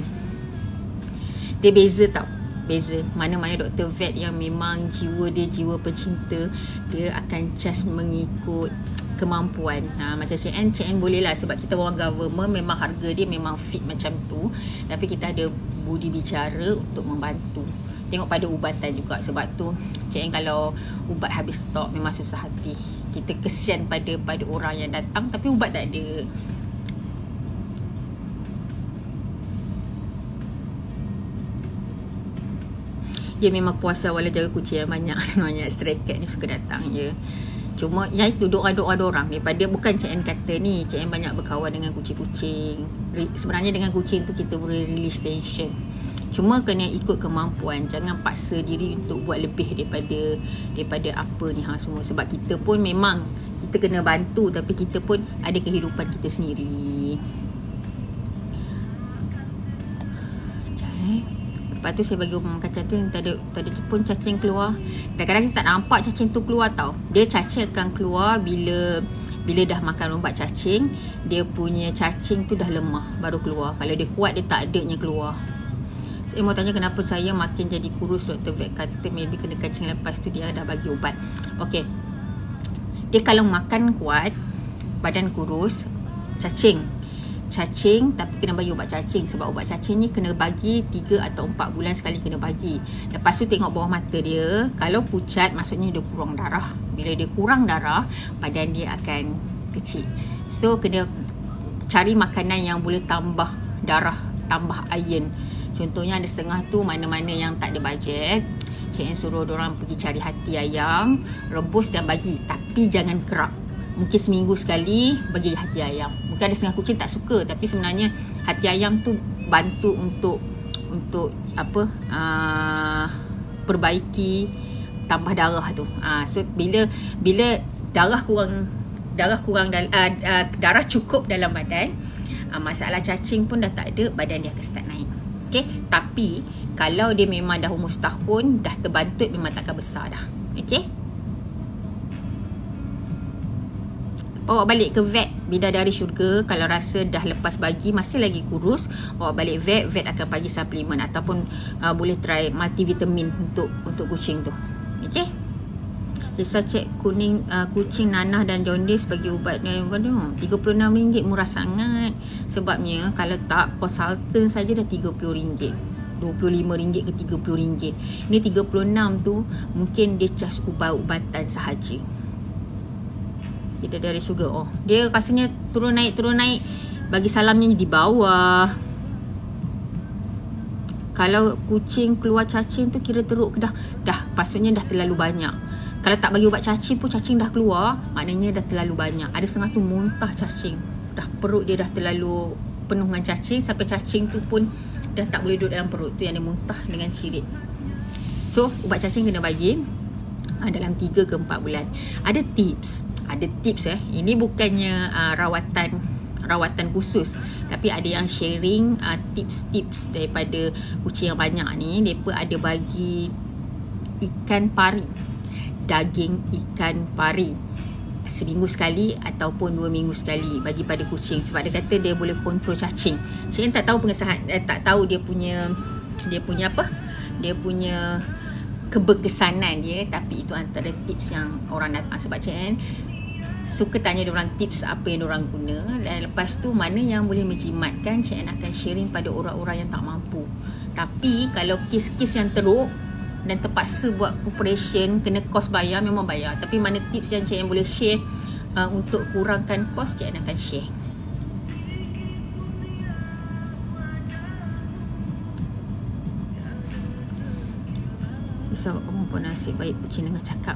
Dia beza tau. Beza. Mana-mana doktor vet yang memang jiwa dia jiwa pencinta, dia akan just mengikut kemampuan. Macam Cik N boleh lah, sebab kita orang government, memang harga dia memang fit macam tu. Tapi kita ada budi bicara untuk membantu. Tengok pada ubatan juga. Sebab tu Cik N kalau ubat habis stok memang susah hati. Kita kesian pada orang yang datang tapi ubat tak ada. Dia memang puasa walau jaga kucing yang banyak. Banyak stray cat ni suka datang je. Cuma yang itu doa-doa orang daripada, bukan Cik N kata ni. Cik N banyak berkawan dengan kucing-kucing. Sebenarnya dengan kucing tu kita boleh release tension. Cuma kena ikut kemampuan. Jangan paksa diri untuk buat lebih daripada apa ni semua. Sebab kita pun memang kita kena bantu, tapi kita pun ada kehidupan kita sendiri. Lepas tu saya bagi umum kacang tu, tadi pun cacing keluar. Kadang-kadang kita tak nampak cacing tu keluar tau. Dia cacing akan keluar bila dah makan ubat cacing. Dia punya cacing tu dah lemah baru keluar. Kalau dia kuat, dia tak adanya keluar. Saya mau tanya kenapa saya makin jadi kurus. Doktor vet kata maybe kena cacing, lepas tu dia dah bagi ubat. Okay, dia kalau makan kuat, badan kurus, cacing tapi kena bagi ubat cacing. Sebab ubat cacing ni kena bagi 3 atau 4 bulan sekali kena bagi. Lepas tu tengok bawah mata dia. Kalau pucat, maksudnya dia kurang darah. Bila dia kurang darah, badan dia akan kecil. So kena cari makanan yang boleh tambah darah, tambah iron. Contohnya ada setengah tu mana-mana yang tak ada bajet, Cik N suruh diorang pergi cari hati ayam, rebus dan bagi. Tapi jangan kerap. Mungkin seminggu sekali bagi hati ayam. Mungkin ada setengah kucing tak suka, tapi sebenarnya hati ayam tu bantu untuk perbaiki tambah darah tu. So bila darah cukup dalam badan, masalah cacing pun dah tak ada, badan dia akan start naik. Okay? Tapi kalau dia memang dah umur setahun, dah terbantut, memang takkan besar dah. Okay? Bawa balik ke vet bidadari syurga. Kalau rasa dah lepas bagi masih lagi kurus, bawa balik vet akan bagi suplemen ataupun boleh try multivitamin untuk kucing tu. Okey. Lisa cek kucing nanah dan jaundice bagi ubat ni RM36, murah sangat. Sebabnya kalau tak, consultant saja dah RM30, RM25 ke RM30. Ni 36 tu mungkin dia just ubat-ubatan sahaja. Kita dari sugar. Dia rasanya turun naik. Bagi salamnya di bawah. Kalau kucing keluar cacing tu kira teruk ke dah maksudnya dah terlalu banyak. Kalau tak bagi ubat cacing pun cacing dah keluar, maknanya dah terlalu banyak. Ada setengah tu muntah cacing. Dah perut dia dah terlalu penuh dengan cacing, sampai cacing tu pun dah tak boleh duduk dalam perut. Tu yang dia muntah dengan cirit. So ubat cacing kena bagi dalam 3 ke 4 bulan. Ada tips Ini bukannya rawatan khusus, tapi ada yang sharing tips-tips daripada kucing yang banyak ni. Mereka ada bagi ikan pari, daging ikan pari seminggu sekali ataupun 2 minggu sekali bagi pada kucing, sebab dia kata dia boleh kontrol cacing. Cik Ann tak tahu pengesahan, tak tahu dia punya apa, dia punya keberkesanan dia, tapi itu antara tips yang orang datang, sebab Cik Ann suka tanya diorang tips apa yang diorang guna, dan lepas tu mana yang boleh menjimatkan, Cik Ann akan sharing pada orang-orang yang tak mampu. Tapi kalau kes-kes yang teruk dan terpaksa buat operation, kena kos bayar, memang bayar. Tapi mana tips yang Cik Ann boleh share untuk kurangkan kos, Cik Ann akan share. Sebab kamu pun nasib baik kucing dengan cakap.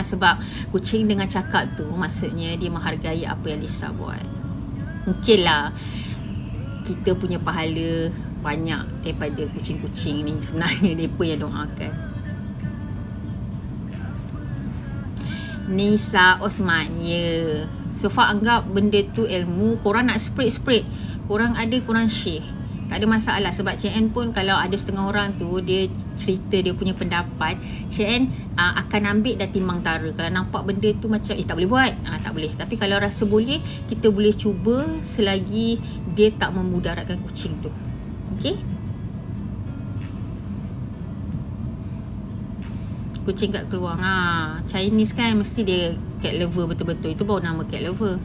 Sebab kucing dengan cakap tu maksudnya dia menghargai apa yang Lisa buat. Mungkinlah kita punya pahala banyak daripada kucing-kucing ni. Sebenarnya mereka yang doakan. Nisa Osman, ya. So far anggap benda tu ilmu. Korang nak spread. Korang ada, korang share. Tak ada masalah, sebab Cik Ann pun kalau ada setengah orang tu dia cerita dia punya pendapat, Cik Ann akan ambil dan timbang tara. Kalau nampak benda tu macam tak boleh buat, tak boleh. Tapi kalau rasa boleh, kita boleh cuba selagi dia tak memudaratkan kucing tu. Okey? Kucing kat keluar, Chinese kan mesti dia cat lover betul-betul. Itu baru nama cat lover.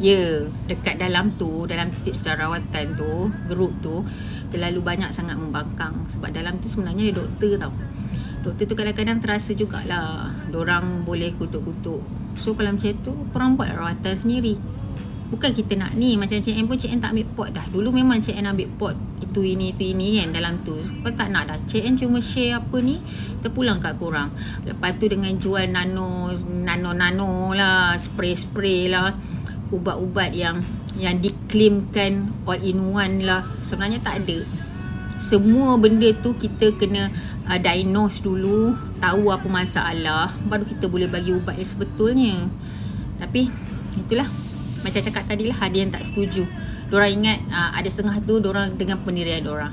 Ya, dekat dalam tu, dalam tips rawatan tu, grup tu, terlalu banyak sangat membangkang. Sebab dalam tu sebenarnya dia doktor tau. Doktor tu kadang-kadang terasa jugalah dorang boleh kutuk-kutuk. So kalau macam tu, korang buat rawatan sendiri. Bukan kita nak ni, macam Cik Ann pun Cik Ann tak ambil pot dah. Dulu memang Cik Ann ambil pot, itu ini kan dalam tu. Kau tak nak dah, Cik Ann cuma share apa ni, terpulang kat korang. Lepas tu dengan jual nano lah, spray lah, ubat-ubat yang diklaimkan all in one lah. Sebenarnya tak ada. Semua benda tu kita kena diagnose dulu, tahu apa masalah, baru kita boleh bagi ubat yang sebetulnya. Tapi itulah, macam cakap tadi lah, ada yang tak setuju. Diorang ingat ada setengah tu diorang dengan pendirian diorang.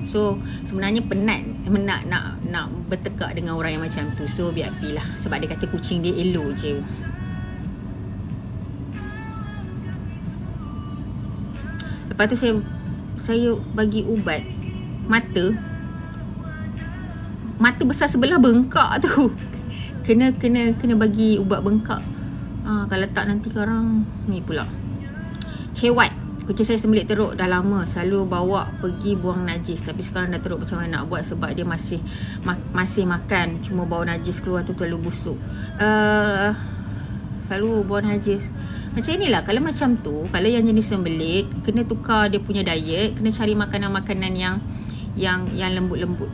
So sebenarnya penat nak bertekak dengan orang yang macam tu. So biar pilah, sebab dia kata kucing dia elok je. Lepas tu saya bagi ubat mata besar sebelah bengkak tu. Kena bagi ubat bengkak. Kalau tak nanti korang ni pula. Cewat, kucing saya sembelit teruk dah lama, selalu bawa pergi buang najis. Tapi sekarang dah teruk, macam mana nak buat, sebab dia masih makan, cuma bau najis keluar tu terlalu busuk. Selalu buang najis. Macam inilah, kalau macam tu, kalau yang jenis sembelit, kena tukar dia punya diet, kena cari makanan-makanan yang lembut-lembut.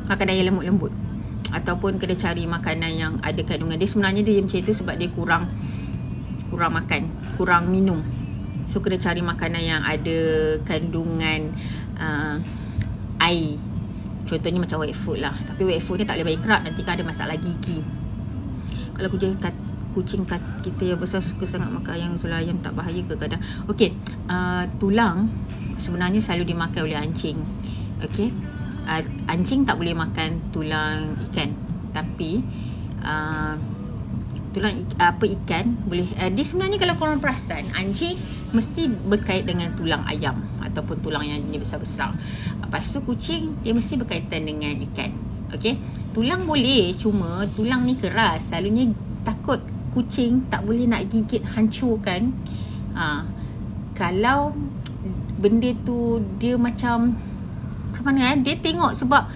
Makanan yang lembut-lembut. Ataupun kena cari makanan yang ada kandungan. Dia sebenarnya dia macam itu sebab dia kurang makan, kurang minum. So kena cari makanan yang ada kandungan air. Contohnya macam wet food lah. Tapi wet food ni tak boleh bagi kerap, nanti kan ada masalah gigi. Kalau kucing kita yang besar suka sangat makan ayam, sulah ayam tak bahaya ke kadang. Okey, tulang sebenarnya selalu dimakan oleh anjing. Okey, anjing tak boleh makan tulang ikan. Tapi tulang ikan boleh. Dia sebenarnya kalau korang perasan, anjing mesti berkait dengan tulang ayam ataupun tulang yang besar-besar. Lepas tu kucing dia mesti berkaitan dengan ikan. Okey, tulang boleh, cuma tulang ni keras. Selalunya takut kucing tak boleh nak gigit, hancurkan. Kalau benda tu dia macam mana dia tengok, sebab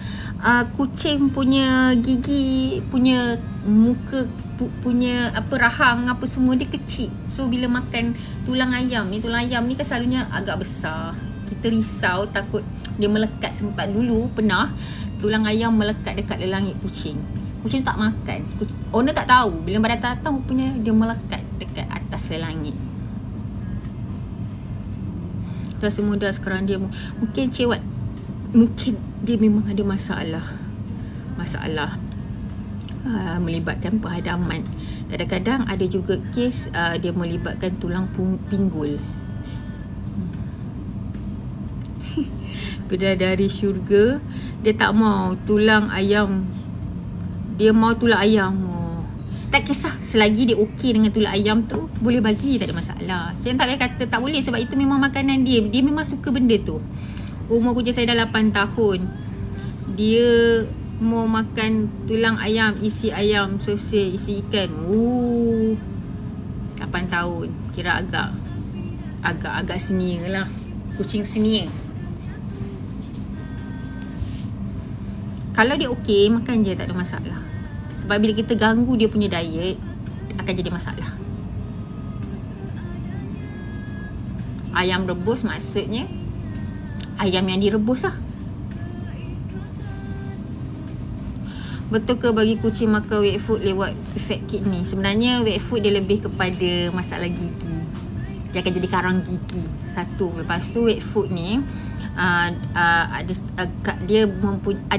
kucing punya gigi, punya muka, punya rahang apa semua dia kecil. So bila makan tulang ayam ni kan selalunya agak besar. Kita risau takut dia melekat. Sempat dulu pernah tulang ayam melekat dekat langit kucing. Kucing tak makan. Owner tak tahu. Bila badan datang punya dia melekat dekat atas langit. Rasa muda sekarang dia mungkin cewat. Mungkin dia memang ada masalah melibatkan penghadaman. Kadang-kadang ada juga kes dia melibatkan tulang pinggul. Bidadari syurga, dia tak mau tulang ayam, dia mau tulang ayam. Tak kisah, selagi dia okey dengan tulang ayam tu, boleh bagi, tak ada masalah. Saya tak boleh kata tak boleh, sebab itu memang makanan dia. Dia memang suka benda tu. Umur kucing saya dah 8 tahun. Dia mau makan tulang ayam, isi ayam, sosis, isi ikan. 8 tahun. Kira agak senior lah. Kucing senior. Kalau dia okey, makan je, tak ada masalah. Sebab bila kita ganggu dia punya diet, akan jadi masalah. Ayam rebus maksudnya ayam yang direbus lah. Betul ke bagi kucing makan wet food lewat efek kidney? Sebenarnya wet food dia lebih kepada masalah gigi. Dia akan jadi karang gigi. Satu. Lepas tu wet food ni ada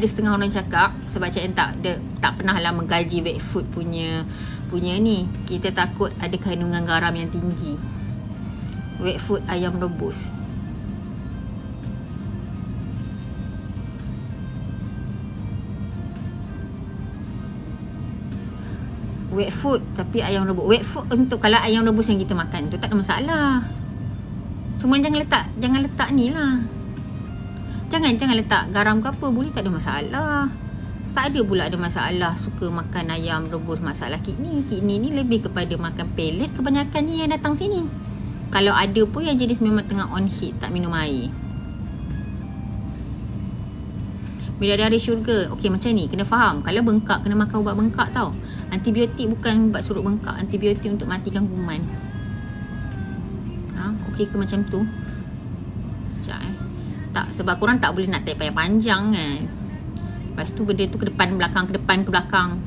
setengah orang cakap, sebab Cik N tak pernah lah mengkaji wet food punya ni. Kita takut ada kandungan garam yang tinggi. Wet food ayam rebus. Wet food tapi ayam rebus. Wet food untuk kalau ayam rebus yang kita makan tu tak ada masalah. Cuma jangan letak ni lah. Jangan letak garam ke apa, boleh, tak ada masalah. Tak ada pula ada masalah suka makan ayam rebus masalah kidney. Kidney ni lebih kepada makan pelet kebanyakannya yang datang sini. Kalau ada pun yang jenis memang tengah on heat, tak minum air. Bidadari syurga, okey macam ni, kena faham. Kalau bengkak, kena makan ubat bengkak tau. Antibiotik bukan ubat surut bengkak, antibiotik untuk matikan kuman. Okey ke macam tu? Sekejap tak, sebab korang tak boleh nak tape panjang kan. Lepas tu benda tu ke depan belakang, ke depan ke belakang.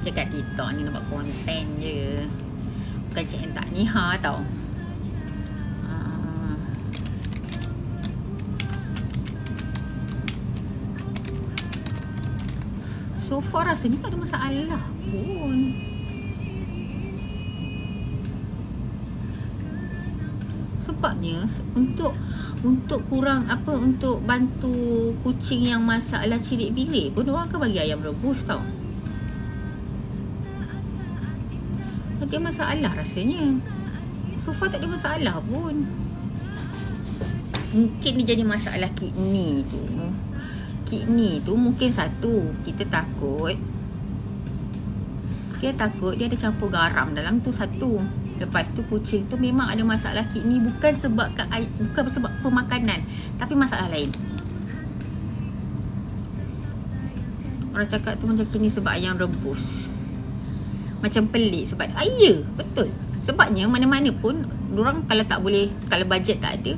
Dekat TikTok ni nampak konten je. Bukan Cik N tak ni tau. So far rasanya tak ada masalah pun. Sebabnya untuk kurang apa, untuk bantu kucing yang masalah cirit bilik pun orang akan bagi ayam rebus tau. Tak ada masalah rasanya. So far tak ada masalah pun. Mungkin dia jadi masalah kidney tu. Kidney tu mungkin satu, kita takut dia ada campur garam dalam tu, satu. Lepas tu kucing tu memang ada masalah kidney, bukan sebab pemakanan, tapi masalah lain. Orang cakap tu macam kidney sebab ayam rebus. Macam pelik sebab ya, betul. Sebabnya mana-mana pun orang kalau tak boleh, kalau bajet tak ada,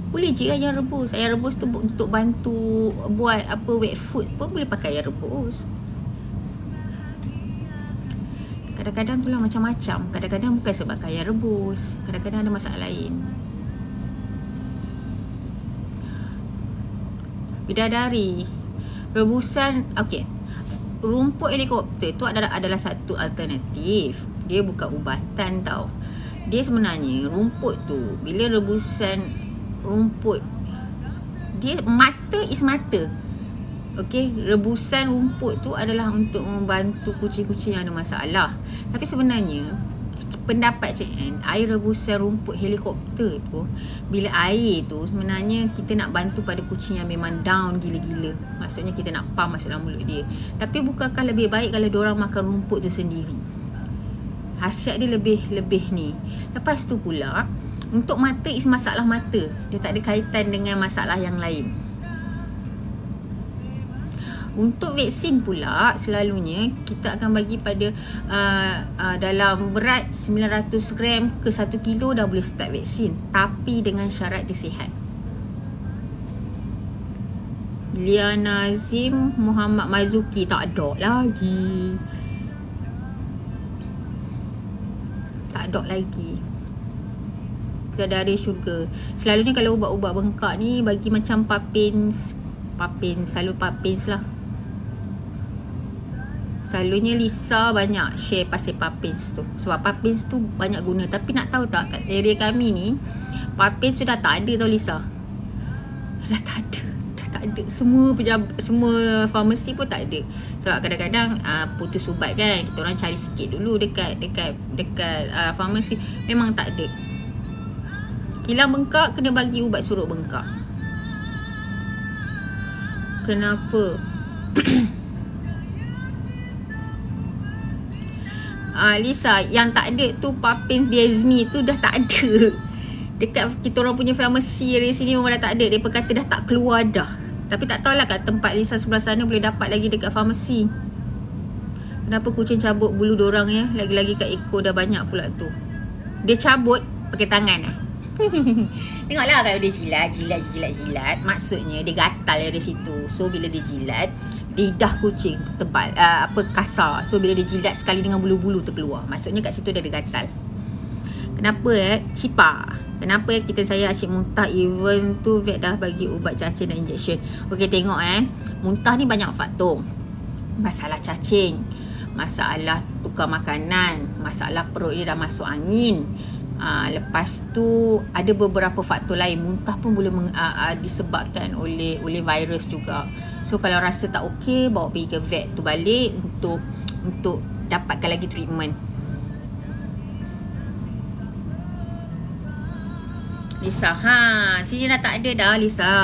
boleh je ayam rebus. Ayam rebus tu untuk bantu buat apa, wet food pun boleh pakai ayam rebus. Kadang-kadang tu lah macam-macam. Kadang-kadang bukan sebab ayam rebus, kadang-kadang ada masalah lain. Bidadari rebusan, okey. Rumput helikopter tu adalah satu alternatif. Dia bukan ubatan tau. Dia sebenarnya rumput tu, bila rebusan rumput, dia mata is mata. Okey, rebusan rumput tu adalah untuk membantu kucing-kucing yang ada masalah. Tapi sebenarnya pendapat Cik N, air rebusan rumput helikopter tu, bila air tu sebenarnya kita nak bantu pada kucing yang memang down gila-gila. Maksudnya kita nak pump masuk dalam mulut dia. Tapi bukankah lebih baik kalau diorang makan rumput tu sendiri? Khasiat dia lebih ni. Lepas tu pula, untuk mata is masalah mata. Dia tak ada kaitan dengan masalah yang lain. Untuk vaksin pula, selalunya kita akan bagi pada dalam berat 900 gram ke 1 kilo dah boleh start vaksin. Tapi dengan syarat dia sihat. Liana Azim Muhammad Mazuki, tak ada lagi. Tak ada lagi. Bidadari syurga. Selalunya kalau ubat-ubat bengkak ni bagi macam papins, selalu papins lah. Selalunya Lisa banyak share pasal papins tu. Sebab papins tu banyak guna. Tapi nak tahu tak, kat area kami ni papins tu dah tak ada tau Lisa. Dah tak ada. Semua farmasi pun tak ada. Sebab kadang-kadang putus ubat kan, kita orang cari sikit dulu dekat farmasi. Memang tak ada. Hilang bengkak kena bagi ubat surut bengkak. Kenapa? Lisa, yang tak ada tu papins Biazmi tu dah tak ada. Dekat kita orang punya farmasi dari sini memang dah tak ada. Mereka kata dah tak keluar dah. Tapi tak tahulah kat tempat Lisa sebelah sana boleh dapat lagi dekat farmasi. Kenapa kucing cabut bulu dorang ya? Lagi-lagi kat ekor dah banyak pula tu. Dia cabut pakai tangan Tengoklah kalau dia jilat. Maksudnya dia gatal dari situ. So bila dia jilat, lidah kucing tebal, kasar. So bila dia jilat sekali dengan bulu-bulu terkeluar, maksudnya kat situ dia ada gatal. Kenapa Cipa? Kenapa saya asyik muntah even tu vet dah bagi ubat cacing dan injection. Okey, tengok muntah ni banyak faktor. Masalah cacing, masalah tukar makanan, masalah perut dia dah masuk angin. Lepas tu ada beberapa faktor lain. Muntah pun boleh disebabkan oleh virus juga. So kalau rasa tak okey, bawa pergi ke vet tu balik untuk dapatkan lagi treatment. Lisa, sini dah tak ada dah Lisa.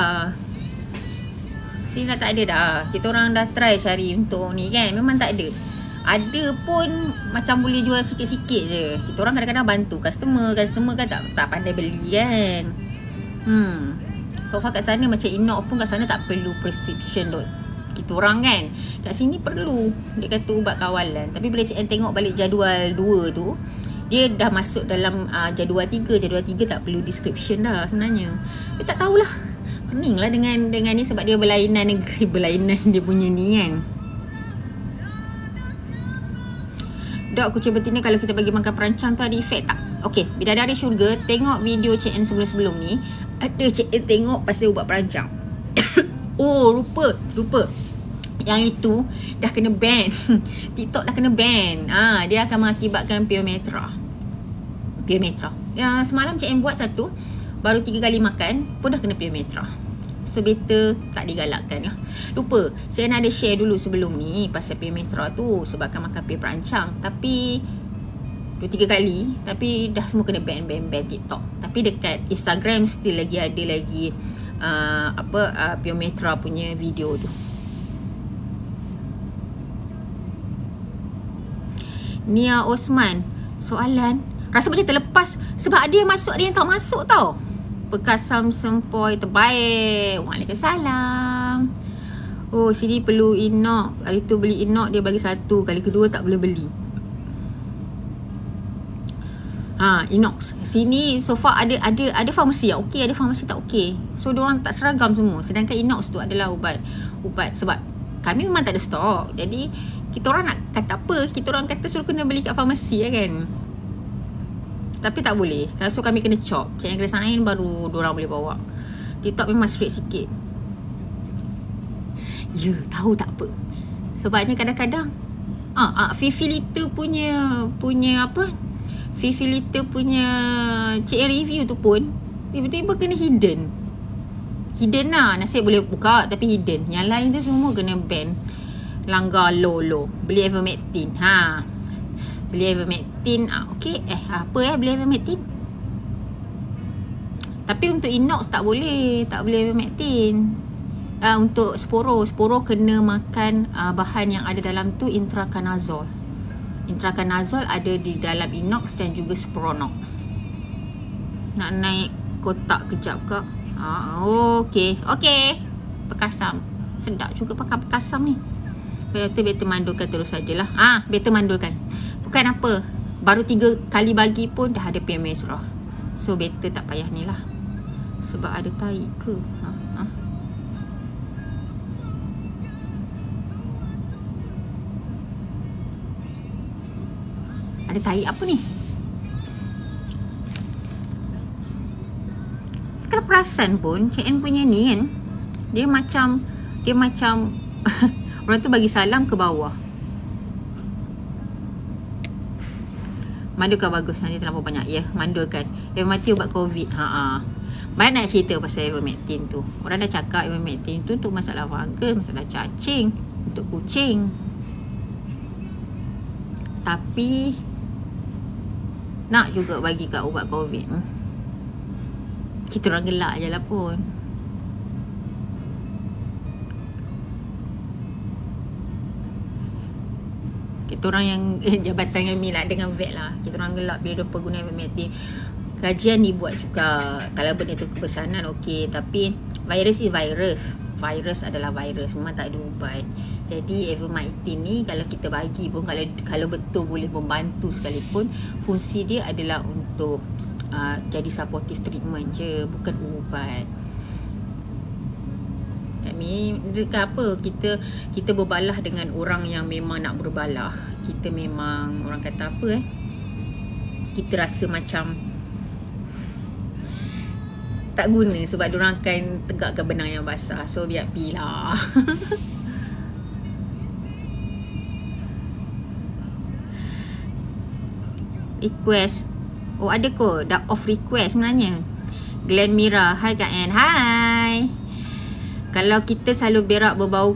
Sini dah tak ada dah. Kita orang dah try cari untuk ni kan, memang tak ada. Ada pun macam boleh jual sikit-sikit je. Kita orang kadang-kadang bantu customer kan tak pandai beli kan. Kalau kat sana macam Inox pun kat sana tak perlu prescription dot. Kita orang kan kat sini perlu. Dia kata ubat kawalan. Tapi bila Cik N tengok balik jadual 2 tu, dia dah masuk dalam jadual 3. Jadual 3 tak perlu description dah sebenarnya. Dia tak tahulah. Pening lah dengan ni sebab dia berlainan negeri, berlainan dia punya ni kan. Dok, kucing betina kalau kita bagi makan perancang tu ada efek tak? Okey, Bidadari Syurga, tengok video Cik N sebelum-sebelum ni. Ada Cik N tengok pasal ubat perancang. Oh, lupa. Yang itu dah kena ban. TikTok dah kena ban. Dia akan mengakibatkan pyometra. Ya, semalam Cik N buat satu, baru 3 kali makan pun dah kena pyometra. So better tak digalakkan lah. Lupa, saya ada share dulu sebelum ni pasal pyometra tu sebabkan makan pil perancang. Tapi 2-3 kali, tapi dah semua kena ban TikTok. Tapi dekat Instagram still lagi ada pyometra punya video tu. Nia Osman, soalan, rasa macam terlepas sebab ada yang masuk, ada yang tak masuk tau. Bekasam sempoi terbaik. Waalaikumsalam. Oh, sini perlu Inox. Hari tu beli Inox, dia bagi 1. Kali kedua tak boleh beli. Inox. Sini so far ada farmasi yang okey, ada farmasi tak okey. So diorang tak seragam semua. Sedangkan Inox tu adalah ubat sebab kami memang tak ada stok. Jadi kita orang nak kata apa? Kita orang kata suruh kena beli kat farmasi kan. Tapi tak boleh. So kami kena chop. Cik yang kena sign baru diorang boleh bawa. TikTok memang strict sikit. Ya, tahu tak apa. Sebabnya kadang-kadang Fifi Liter punya apa? Fifi Liter punya Cik yang review tu pun tiba-tiba kena hidden lah. Nasib boleh buka tapi hidden. Yang lain tu semua kena ban. Langgar low. Beli Ivermectin. Beli Ivermectin. Okey. Beli Ivermectin. Tapi untuk Inox tak boleh. Tak boleh Ivermectin. Untuk Sporo kena makan bahan yang ada dalam tu Intraconazole. Intraconazole ada di dalam Inox dan juga Sporonox. Nak naik kotak kejap kak. Okey. Bekasam. Sedap juga pakai bekasam ni. Better mandulkan terus sajalah. Better mandulkan. Bukan apa, baru 3 kali bagi pun dah ada pyometra. So better tak payah ni lah. Sebab ada tai ke? Ada tai apa ni? perasan pun Cik N punya ni kan, dia macam orang tu bagi salam ke bawah. Mandul kan bagus, nanti terlalu banyak ya. Mandul kan mati ubat COVID. Banyak nak cerita pasal ivermectin tu. Orang dah cakap ivermectin tu untuk masalah fungus, masalah cacing, untuk kucing. Tapi nak juga bagi kat ubat COVID. Kita orang gelak je lah pun. Kita orang yang jabatan kami lah dengan vet lah, kita orang gelak bila mereka guna ivermectin. Kajian dibuat juga, kalau benda tu kepesanan okey, tapi virus is virus. Virus adalah virus, memang tak ada ubat. Jadi ivermectin ni kalau kita bagi pun, kalau betul boleh membantu sekalipun, fungsi dia adalah untuk jadi supportive treatment je, bukan ubat. Kami dekat apa, kita berbalah dengan orang yang memang nak berbalah. Kita memang, orang kata apa kita rasa macam tak guna sebab diorang akan tegakkan benang yang basah. So biar pi lah. Request. Oh ada kot, dah off request sebenarnya. Glenn Mira, hi Kak Ann. Hi. Kalau kita selalu berak berbau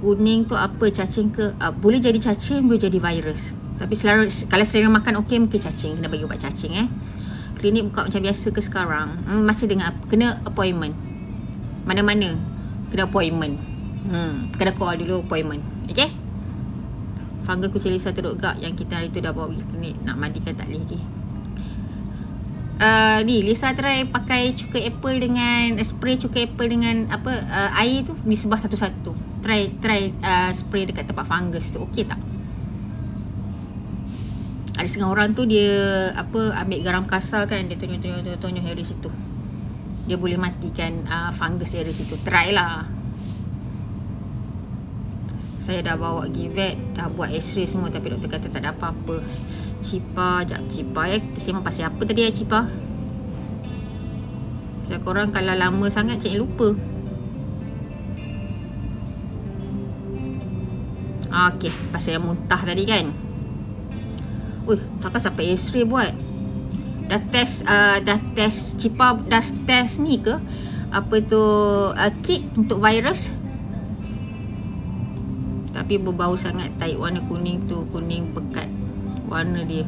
kuning tu apa, cacing ke? Boleh jadi cacing, boleh jadi virus. Tapi kalau selera makan okey, mungkin cacing. Kena bagi ubat cacing Klinik buka macam biasa ke sekarang? Masih dengan kena appointment. Mana-mana kena appointment. Kena call dulu appointment. Okay? Fungus kucing Lisa teruk gak yang kita hari tu dah bawa pergi klinik. Nak mandikan tak boleh lagi. Ni Lisa try pakai cuka apple dengan spray cuka apple dengan apa air tu disebah satu-satu. Try spray dekat tempat fungus tu. Okey tak? Ada setengah orang tu dia ambil garam kasar kan, dia tonyoh dari situ. Dia boleh matikan fungus dari situ. Try lah. Saya dah bawa pergi vet, dah buat x-ray semua, tapi doktor kata tak ada apa-apa. Cipa, Cipa kita sembang pasal apa tadi Cipa? Saya korang kalau lama sangat cik lupa. Okey, pasal yang muntah tadi kan. Takkan sampai x-ray buat. Dah test Cipa, dah test ni ke? Apa tu kit untuk virus? Tapi berbau sangat, taik warna kuning tu, kuning pekat warna dia.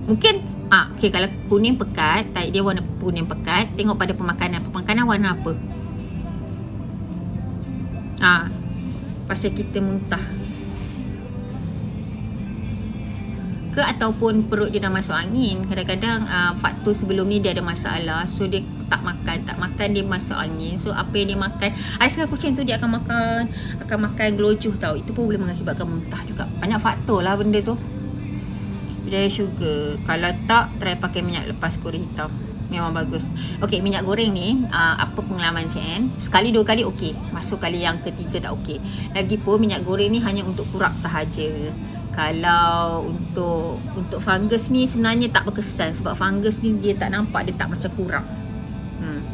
Mungkin okey, kalau kuning pekat, taik dia warna kuning pekat, tengok pada pemakanan warna apa. Pasal kita muntah ke, ataupun perut dia dah masuk angin. Kadang-kadang faktor sebelum ni dia ada masalah, so dia tak makan dia masuk angin. So apa yang dia makan, ada setengah kucing tu dia akan makan gelojoh tau. Itu pun boleh mengakibatkan muntah juga. Banyak faktor lah benda tu. Dia ada sugar. Kalau tak, try pakai minyak lepas kulit hitam, memang bagus. Okey, minyak goreng ni apa pengalaman CN, sekali dua kali okey, masuk kali yang ketiga tak okey. Lagipun minyak goreng ni hanya untuk kurap sahaja. Kalau untuk fungus ni sebenarnya tak berkesan, sebab fungus ni dia tak nampak, dia tak macam kurap.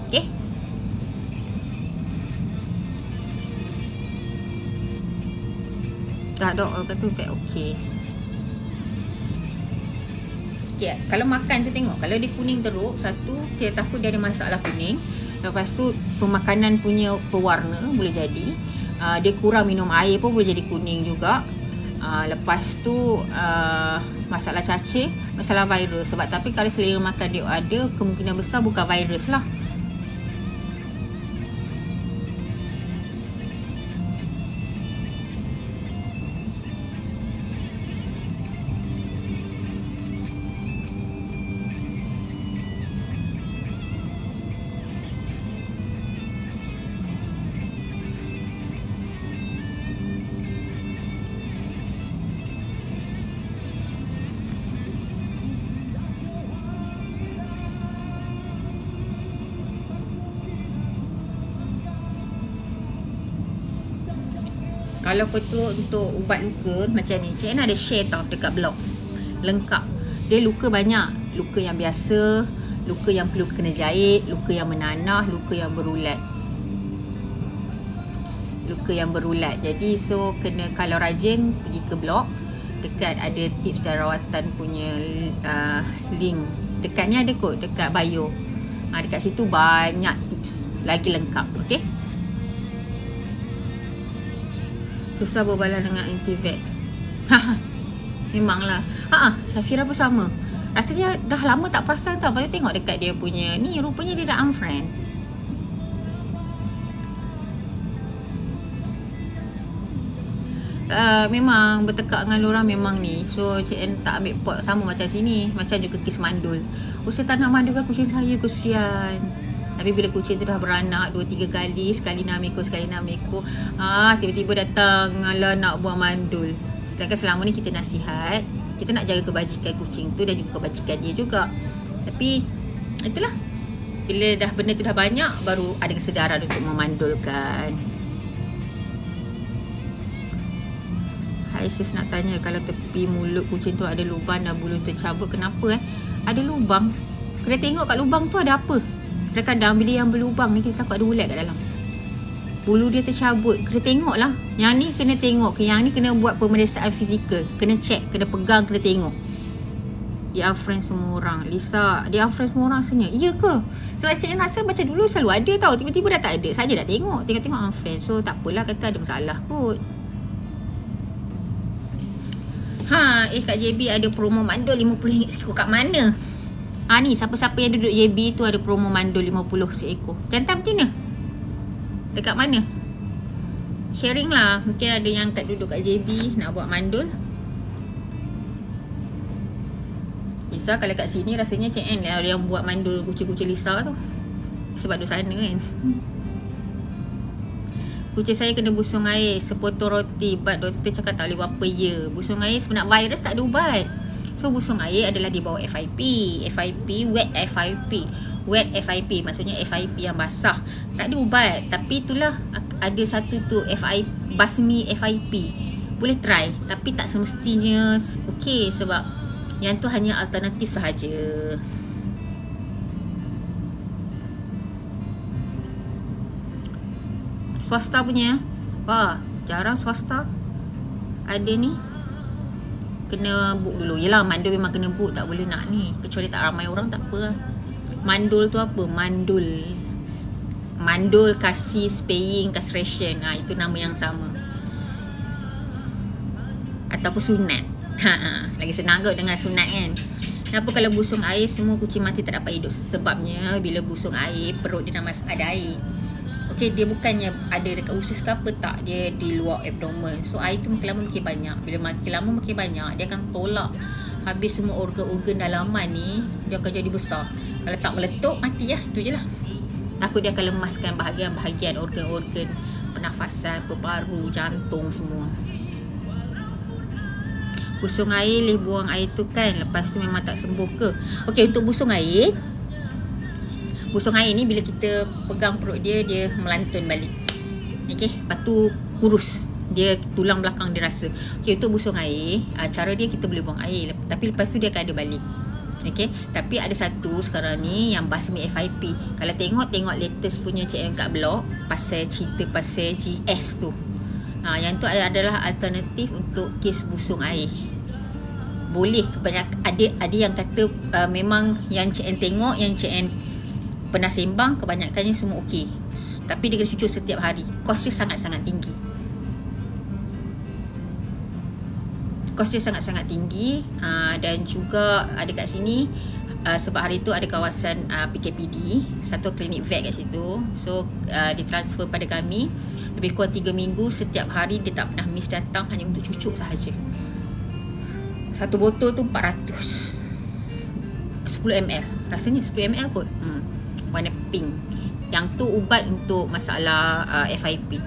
Okey. Tak dok kata vet okey. Okay, kalau makan tu tengok, kalau dia kuning teruk, satu kita takut dia ada masalah kuning. Lepas tu pemakanan punya pewarna boleh jadi, dia kurang minum air pun boleh jadi kuning juga. Lepas tu masalah cacing, masalah virus. Sebab tapi kalau selera makan dia ada, kemungkinan besar bukan virus lah. Kalau betul untuk ubat luka macam ni, Cik Ana ada share tau dekat blog lengkap. Dia luka banyak, luka yang biasa, Luka yang perlu kena jahit, luka yang menanah, luka yang berulat. Luka yang berulat. Jadi so kena, kalau rajin pergi ke blog, dekat ada tips dan rawatan punya link. Dekat ni ada kot, dekat bio. Dekat situ banyak tips lagi lengkap. Okay, susah berbalah dengan anti-vet. Memanglah. Syafira pun sama. Rasanya dah lama tak perasan tau. Lepas tu tengok dekat dia punya ni, rupanya dia dah unfriend. Memang bertekak dengan lorang memang ni. So Cik N tak ambil pot sama macam sini. Macam juga kes mandul. Saya tak nak mandulkan kucing saya, kesian. Tapi bila kucing tu dah beranak 2-3 kali, sekali nak ambil ekor, tiba-tiba datang ala nak buang mandul. Sedangkan selama ni kita nasihat, kita nak jaga kebajikan kucing tu dan juga kebajikan dia juga. Tapi itulah, bila dah benda tu dah banyak, baru ada kesedaran untuk memandulkan. Hai sis, nak tanya, kalau tepi mulut kucing tu ada lubang dan bulu tercabut, kenapa ada lubang? Kena tengok kat lubang tu ada apa. Kadang-kadang bila yang berlubang ni, kita takut ada ulat kat dalam. Bulu dia tercabut, kena tengok lah. Yang ni kena tengok, yang ni kena buat pemeriksaan fizikal. Kena check, kena pegang, kena tengok. Dia unfriend semua orang. Lisa, dia unfriend semua orang sebenarnya. Iya ke? So Cik rasa macam dulu selalu ada tau. Tiba-tiba dah tak ada. Saja dah tengok, tengok-tengok unfriend. So tak apalah, kata ada masalah kot. Kat JB ada promo mandul RM50 seekor. Kat mana? Ni siapa-siapa yang duduk JB tu ada promo mandul RM50 seekor. Jantan betina? Dekat mana? Sharing lah. Mungkin ada yang kat duduk kat JB nak buat mandul. Lisa kalau kat sini rasanya Cik N ada yang buat mandul kucing-kucing Lisa tu. Sebab di sana kan. Kucing saya kena busung air sepotong roti, but doktor cakap tak boleh buat apa ya. Busung air sebenarnya virus tak ada ubat. So busung air adalah di bawah FIP. FIP, wet FIP. Wet FIP maksudnya FIP yang basah. Tak ada ubat. Tapi itulah ada satu tu FIP, basmi FIP. Boleh try. Tapi tak semestinya okey, sebab yang tu hanya alternatif sahaja. Swasta punya. Wah, jarang swasta ada ni. Kena book dulu. Yelah, mandul memang kena book. Tak boleh nak ni. Kecuali tak ramai orang, tak apa lah. Mandul tu apa? Mandul. Mandul kasih spaying, castration. Itu nama yang sama. Ataupun sunat. Lagi senang kot dengan sunat kan. Kenapa kalau busung air semua kucing mati tak dapat hidup? Sebabnya bila busung air, perut dia dah ada air. Okey, dia bukannya ada dekat usus ke apa, tak. Dia di luar abdomen. So air tu makin lama makin banyak. Bila makin lama makin banyak, dia akan tolak habis semua organ-organ dalaman ni. Dia akan jadi besar. Kalau tak meletup, mati lah. Itu je lah. Takut dia akan lemaskan bahagian-bahagian organ-organ pernafasan, paru, jantung semua. Busung air, boleh buang air tu kan. Lepas tu memang tak sembuh ke? Okey, untuk busung air ni bila kita pegang perut dia, dia melantun balik. Okey, lepas tu kurus. Dia tulang belakang dia rasa. Okey, untuk busung air, cara dia kita boleh buang air. Tapi lepas tu dia akan ada balik. Okey, tapi ada satu sekarang ni yang basmi FIP. Kalau tengok latest punya Cik kat blog, pasal cerita pasal GS tu. Yang tu adalah alternatif untuk kes busung air. Boleh kebanyakan ada yang kata memang yang Cik tengok, yang Cik pernah sembang, kebanyakannya semua okey. Tapi dia kena cucuk setiap hari. Kos dia sangat-sangat tinggi. Dan juga ada kat sini sebab hari tu ada kawasan PKPD, satu klinik vet kat situ. So ditransfer pada kami. Lebih kurang 3 minggu, setiap hari dia tak pernah miss datang, hanya untuk cucuk sahaja. Satu botol tu 400, 10 ml. Rasanya 10 ml kot. Warna pink. Yang tu ubat untuk masalah FIP.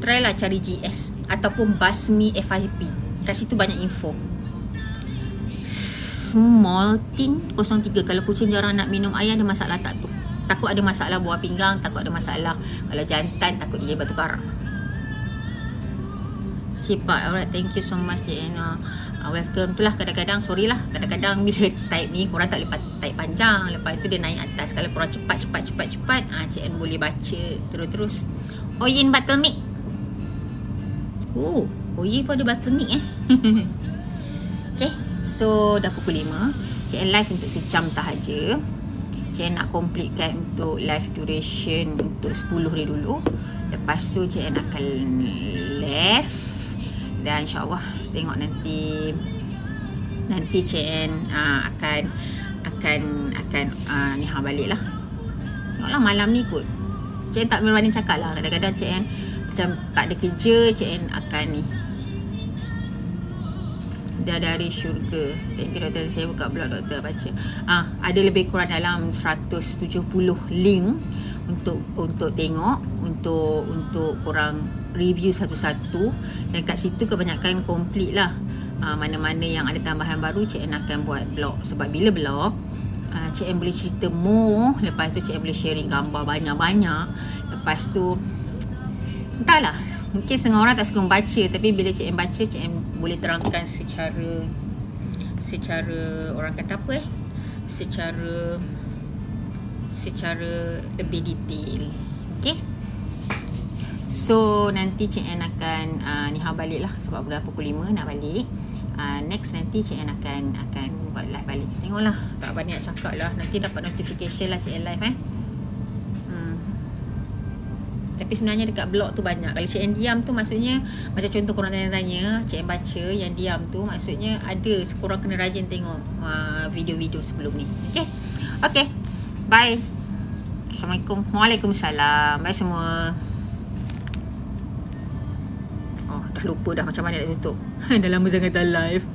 Try lah cari GS ataupun basmi FIP. Kat situ banyak info. Small tin 03. Kalau kucing jarang nak minum air, ada masalah tak tu? Takut ada masalah buah pinggang, takut ada masalah. Kalau jantan, takut dia batu karang. Cipat. Alright, thank you so much Cik En. Welcome. Itulah kadang-kadang, sorry lah, kadang-kadang bila type ni korang tak boleh type panjang, lepas tu dia naik atas. Kalau korang cepat Cik En boleh baca terus-terus. Oyin Battle Milk. Oyin pun ada Battle Milk Okay, so dah pukul 5. Cik En live untuk sejam sahaja. Cik En nak completekan untuk live duration untuk 10 hari dulu. Lepas tu Cik En akan left. Dan insyaAllah tengok nanti Cik En akan balik lah. Tengoklah malam ni kot. Cik En tak berani cakap lah. Kadang-kadang Cik En macam tak ada kerja, Cik En akan ni. Dah dari syurga. Thank you doktor. Saya buka blog doktor baca. Ada lebih kurang dalam 170 link untuk tengok, untuk korang review satu-satu, dan kat situ kebanyakan complete lah. Mana-mana yang ada tambahan baru Cik En akan buat blog. Sebab bila blog Cik En boleh cerita more. Lepas tu Cik En boleh sharing gambar banyak-banyak. Lepas tu entahlah, mungkin setengah orang tak suka membaca, tapi bila Cik En baca, Cik En boleh terangkan secara orang kata apa secara lebih detail. Okay, so nanti Cik En akan balik lah, sebab dah pukul 5 nak balik. Next nanti Cik En akan buat live balik. Tengoklah, tak banyak cakap lah, nanti dapat notification lah Cik En live Tapi sebenarnya dekat blog tu banyak. Kalau Cik En diam tu maksudnya, macam contoh korang tanya-tanya, Cik En baca, yang diam tu maksudnya ada, korang kena rajin tengok video-video sebelum ni. Okay, bye. Assalamualaikum. Waalaikumsalam. Bye semua. Dah lupa dah macam mana nak tutup. Dah lama sangat tak live.